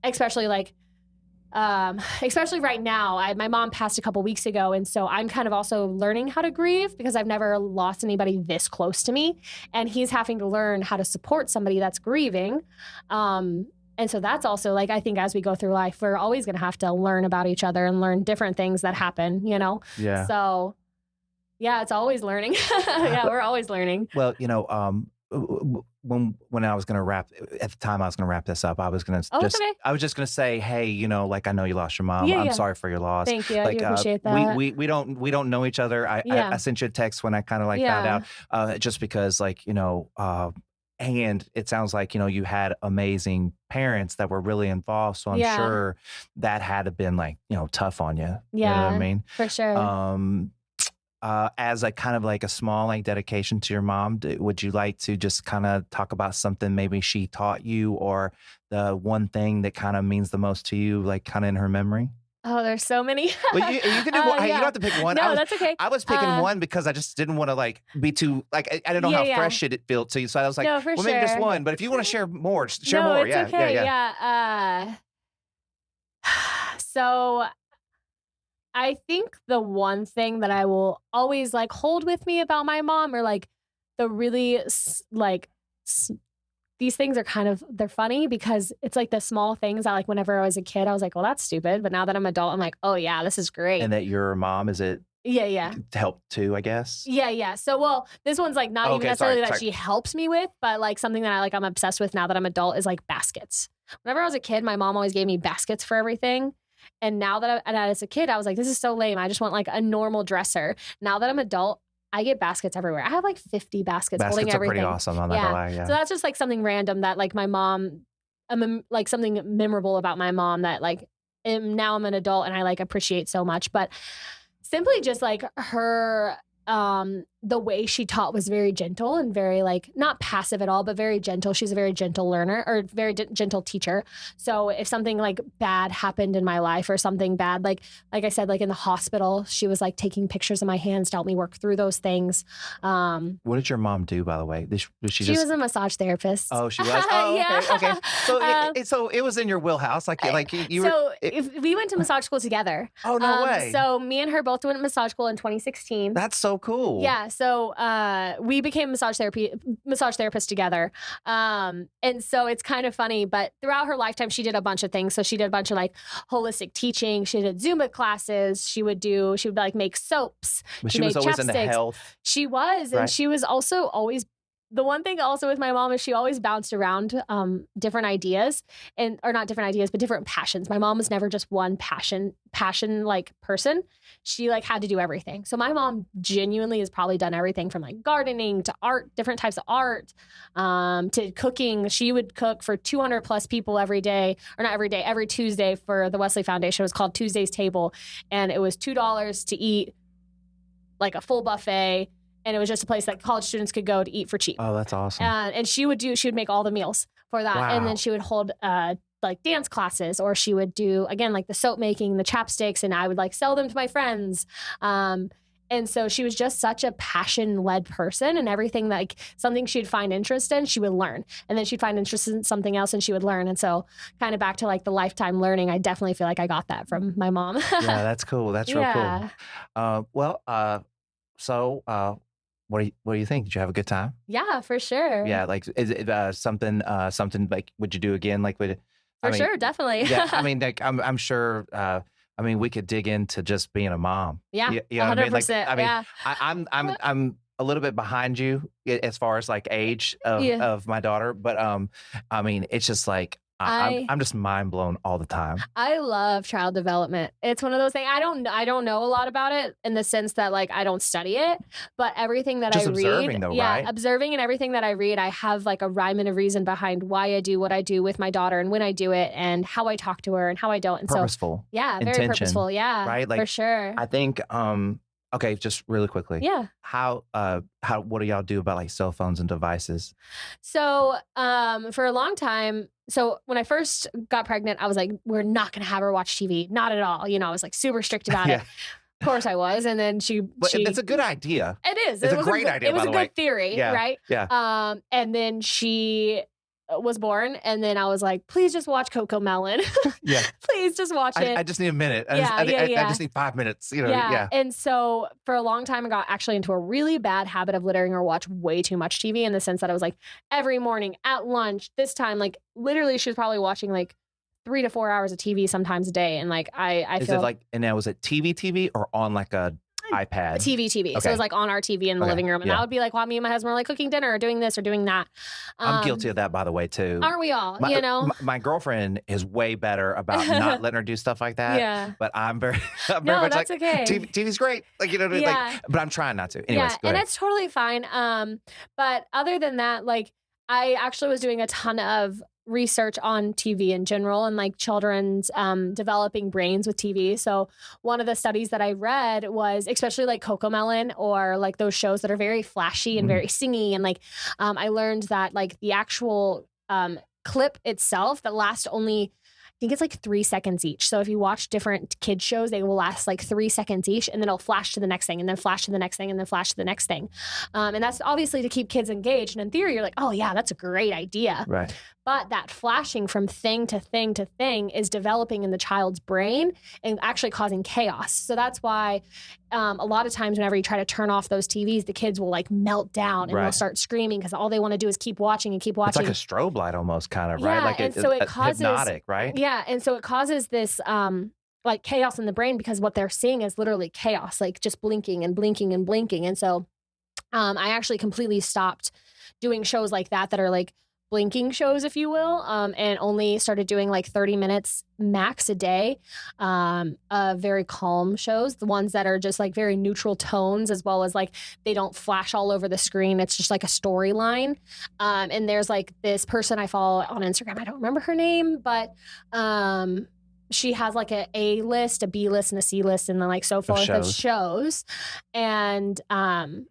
especially right now, my mom passed a couple weeks ago. And so I'm kind of also learning how to grieve because I've never lost anybody this close to me. And he's having to learn how to support somebody that's grieving. And so that's also like, I think as we go through life, we're always going to have to learn about each other and learn different things that happen, Yeah. So yeah, it's always learning. Yeah, we're always learning. Well, when I was going to wrap this up, I was going to I was just going to say, hey, like I know you lost your mom. Yeah, I'm sorry for your loss. Thank you. Like, I do appreciate that. We don't know each other. I sent you a text when I kind of like found out, just because like, and it sounds like, you had amazing parents that were really involved. So I'm sure that had to been like, tough on you. Yeah, you know what I mean? For sure. As a kind of like a small like dedication to your mom, would you like to just kind of talk about something maybe she taught you or the one thing that kind of means the most to you, like kind of in her memory? Oh, there's so many. Well, you can do one. You don't have to pick one. No, that's okay. I was picking one because I just didn't want to like be too like I didn't know how fresh it felt to you. So I was like, maybe just one. But if you want to share more, share more. It's okay. Yeah. So I think the one thing that I will always like hold with me about my mom, or like the really like these things are they're funny because it's like the small things that like whenever I was a kid, I was like, well, that's stupid. But now that I'm an adult, I'm like, oh yeah, this is great. And that your mom, is it? Yeah. Help too, I guess. Yeah. So, well, this one's like not even necessarily that she helps me with, but like something that I'm obsessed with now that I'm adult is like baskets. Whenever I was a kid, my mom always gave me baskets for everything. And now that as a kid, I was like, this is so lame. I just want like a normal dresser. Now that I'm adult, I get baskets everywhere. I have like 50 baskets holding everything. Baskets are pretty awesome. I'm not gonna lie. Yeah. So that's just like something random that like my mom, like something memorable about my mom that like now I'm an adult and I like appreciate so much. But simply just like her the way she taught was very gentle and very like not passive at all, but very gentle. She's a very gentle learner or very gentle teacher. So if something like bad happened in my life or something bad, like I said, like in the hospital, she was like taking pictures of my hands to help me work through those things. What did your mom do, by the way? She was a massage therapist. Oh, she was? Oh, yeah. Okay. So it was in your wheelhouse. Like you were. So if we went to massage school together. Oh, no way. So me and her both went to massage school in 2016. That's so cool. Yeah. So we became massage therapists together. And so it's kind of funny, but throughout her lifetime, she did a bunch of things. So she did a bunch of like holistic teaching. She did Zumba classes. She would like make soaps. But she was always into health. She was. And she was also always, the one thing also with my mom is she always bounced around different ideas or not different ideas, but different passions. My mom was never just one passion like person. She like had to do everything. So my mom genuinely has probably done everything from like gardening to art, different types of art, to cooking. She would cook for 200 plus people every day, or not every day, every Tuesday for the Wesley Foundation. It was called Tuesday's Table. And it was $2 to eat like a full buffet. And it was just a place that college students could go to eat for cheap. Oh, that's awesome. And she would make all the meals for that. Wow. And then she would hold like dance classes, or she would do, again, like the soap making, the chapsticks, and I would like sell them to my friends. And so she was just such a passion-led person, and everything, like something she'd find interest in, she would learn. And then she'd find interest in something else and she would learn. And so kind of back to like the lifetime learning, I definitely feel like I got that from my mom. Yeah, that's cool. That's real cool. What do you think? Did you have a good time? Yeah, for sure. Yeah, like is it something like would you do again? Like sure, definitely. Yeah, I mean, like I'm sure. I mean, we could dig into just being a mom. Yeah, you know 100%. I mean, I'm a little bit behind you as far as like age of my daughter, but I mean, it's just like I'm just mind blown all the time. I love child development. It's one of those things. I don't know a lot about it in the sense that like I don't study it, but everything that just I read, observing though, right? Observing, and everything that I read, I have like a rhyme and a reason behind why I do what I do with my daughter and when I do it and how I talk to her and how I don't. And purposeful. So, yeah, very intention, purposeful. Yeah, right. Like for sure. I think. Okay, just really quickly. Yeah. What do y'all do about like cell phones and devices? So, for a long time, so when I first got pregnant, I was like, we're not going to have her watch TV. Not at all. You know, I was like super strict about it. Of course I was. And then But it's a good idea. It is. It's a great idea, It was by a the way. good theory, right? Yeah. And then she was born, and then I was like, please just watch Coco Melon. Yeah. Please just watch it. I just need a minute. I just need 5 minutes. You know. Yeah. And so for a long time, I got actually into a really bad habit of letting her watch way too much TV, in the sense that I was like, every morning at lunch, this time, like literally she was probably watching like 3 to 4 hours of TV sometimes a day. And like, I Is feel it like, and now was it TV or on like a iPad? TV. Okay. So it was like on our TV in the living room. And that would be like while me and my husband were like cooking dinner or doing this or doing that. I'm guilty of that, by the way, too. Aren't we all? My girlfriend is way better about not letting her do stuff like that. Yeah. But I'm very much that's like, okay. TV's great. Like, you know, like, but I'm trying not to. Anyways, yeah, go ahead. and it's totally fine. But other than that, like I actually was doing a ton of research on TV in general and like children's developing brains with TV. So one of the studies that I read was, especially like Coco Melon or like those shows that are very flashy and very singy, and like I learned that like the actual clip itself that lasts only, I think it's like 3 seconds each. So if you watch different kids shows, they will last like 3 seconds each, and then it'll flash to the next thing, and then flash to the next thing, and then flash to the next thing. And that's obviously to keep kids engaged. And in theory, you're like, oh yeah, that's a great idea. Right. But that flashing from thing to thing to thing is developing in the child's brain and actually causing chaos. So that's why a lot of times whenever you try to turn off those TVs, the kids will like melt down and they'll start screaming because all they want to do is keep watching and keep watching. It's like a strobe light almost, kind of, yeah, right? Like and so it causes, hypnotic, right? Yeah, and so it causes this like chaos in the brain, because what they're seeing is literally chaos, like just blinking and blinking and blinking. And so I actually completely stopped doing shows like that are like blinking shows, if you will, and only started doing like 30 minutes max a day of very calm shows, the ones that are just like very neutral tones, as well as like they don't flash all over the screen. It's just like a storyline. And there's like this person I follow on Instagram. I don't remember her name, but she has like a list, a B list, and a C list, and then like so forth of shows. And,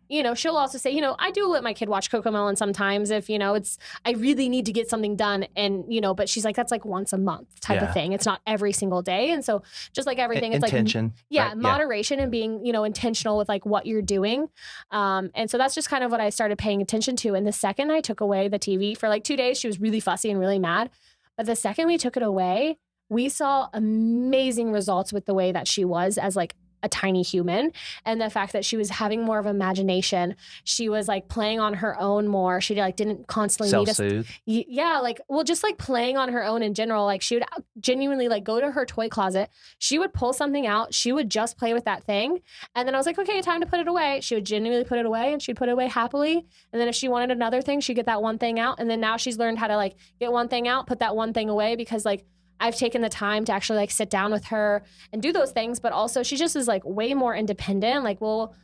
you know, she'll also say, you know, I do let my kid watch Cocomelon sometimes if, you know, I really need to get something done. And, you know, but she's like, that's like once a month type of thing. It's not every single day. And so just like everything, it's intention, like, right? moderation and being, you know, intentional with like what you're doing. And so that's just kind of what I started paying attention to. And the second I took away the TV for like 2 days, she was really fussy and really mad. But the second we took it away, we saw amazing results with the way that she was as like a tiny human, and the fact that she was having more of imagination. She was like playing on her own more. She like didn't constantly self-soothe. Yeah, like, well, just like playing on her own in general. Like she would genuinely like go to her toy closet. She would pull something out. She would just play with that thing. And then I was like, okay, time to put it away. She would genuinely put it away, and she'd put it away happily. And then if she wanted another thing, she'd get that one thing out. And then now she's learned how to like get one thing out, put that one thing away, because like I've taken the time to actually like sit down with her and do those things. But also she just is like way more independent. Like we'll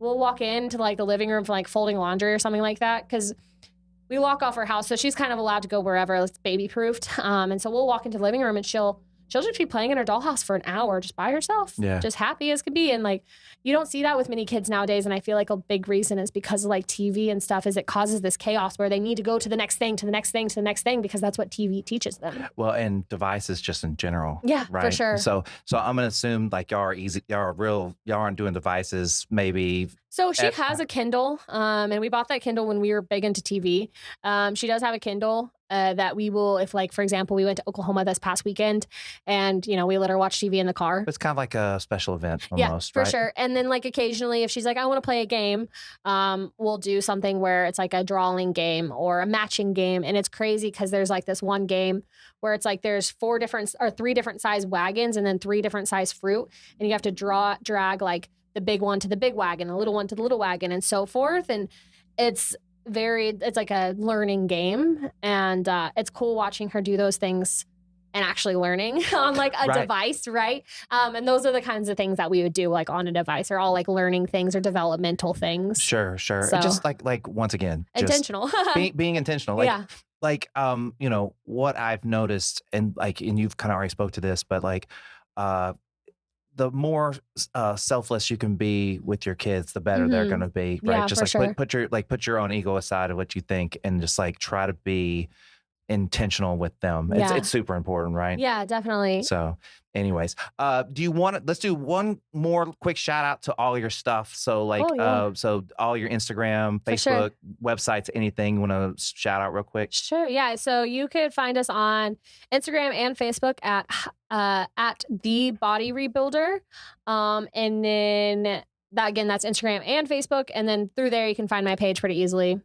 walk into like the living room for like folding laundry or something like that, because we lock off her house. So she's kind of allowed to go wherever it's baby proofed. And so we'll walk into the living room and she'll just be playing in her dollhouse for an hour just by herself, just happy as could be. And like, you don't see that with many kids nowadays. And I feel like a big reason is because of like TV and stuff, is it causes this chaos where they need to go to the next thing, to the next thing, to the next thing, because that's what TV teaches them. Well, and devices just in general. Yeah, right? For sure. So I'm going to assume like y'all aren't doing devices maybe. So she has a Kindle, and we bought that Kindle when we were big into TV. She does have a Kindle that we will, if like, for example, we went to Oklahoma this past weekend and, you know, we let her watch TV in the car. It's kind of like a special event almost, for right? sure. And then like occasionally if she's like, I want to play a game, we'll do something where it's like a drawing game or a matching game. And it's crazy because there's like this one game where it's like there's 3 different size wagons and then 3 different size fruit. And you have to drag like the big one to the big wagon, the little one to the little wagon, and so forth. And it's like a learning game. And it's cool watching her do those things and actually learning on like a device, right? And those are the kinds of things that we would do like on a device, or all like learning things or developmental things. Sure. So, just like once again, intentional. being intentional. Like, you know, what I've noticed, and you've kind of already spoke to this, but like, the more selfless you can be with your kids, the better they're going to be, right? Yeah, just like put your own ego aside of what you think, and just like try to be intentional with them. It's super important, right? Yeah, definitely. So anyways, let's do one more quick shout out to all your stuff. So like, so all your Instagram, Facebook, websites, anything you want to shout out real quick? Sure. Yeah. So you could find us on Instagram and Facebook at The Body Rebuilder. And then that's Instagram and Facebook. And then through there, you can find my page pretty easily.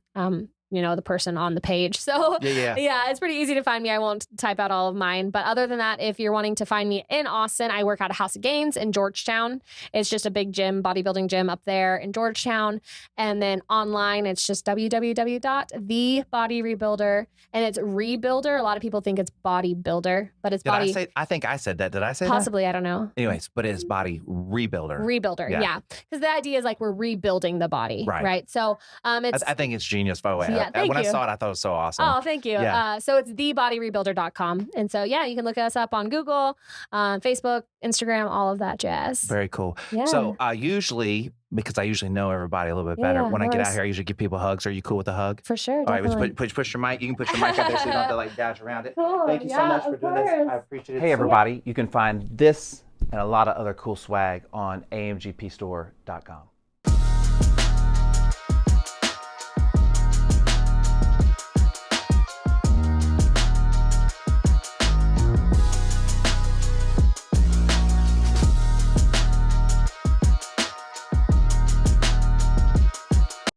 You know, the person on the page. So yeah, it's pretty easy to find me. I won't type out all of mine. But other than that, if you're wanting to find me in Austin, I work out of House of Gains in Georgetown. It's just a big gym, bodybuilding gym up there in Georgetown. And then online, it's just www.thebodyrebuilder. And it's rebuilder. A lot of people think it's bodybuilder, but it's body. I think I said that. Did I say Possibly, that? I don't know. Anyways, but it's body rebuilder. Rebuilder, yeah. Because the idea is like we're rebuilding the body, right? So I think it's genius, by the way. When I saw it, I thought it was so awesome. Oh, thank you. Yeah. So it's thebodyrebuilder.com. And so, yeah, you can look us up on Google, Facebook, Instagram, all of that jazz. Very cool. Yeah. So usually, because I usually know everybody a little bit better, when I get out here, I usually give people hugs. Are you cool with a hug? For sure. All right, push your mic. You can push your mic out there so you don't have to like dodge around it. Cool. Thank you so much for doing this. I appreciate it. Hey, everybody. You can find this and a lot of other cool swag on amgpstore.com.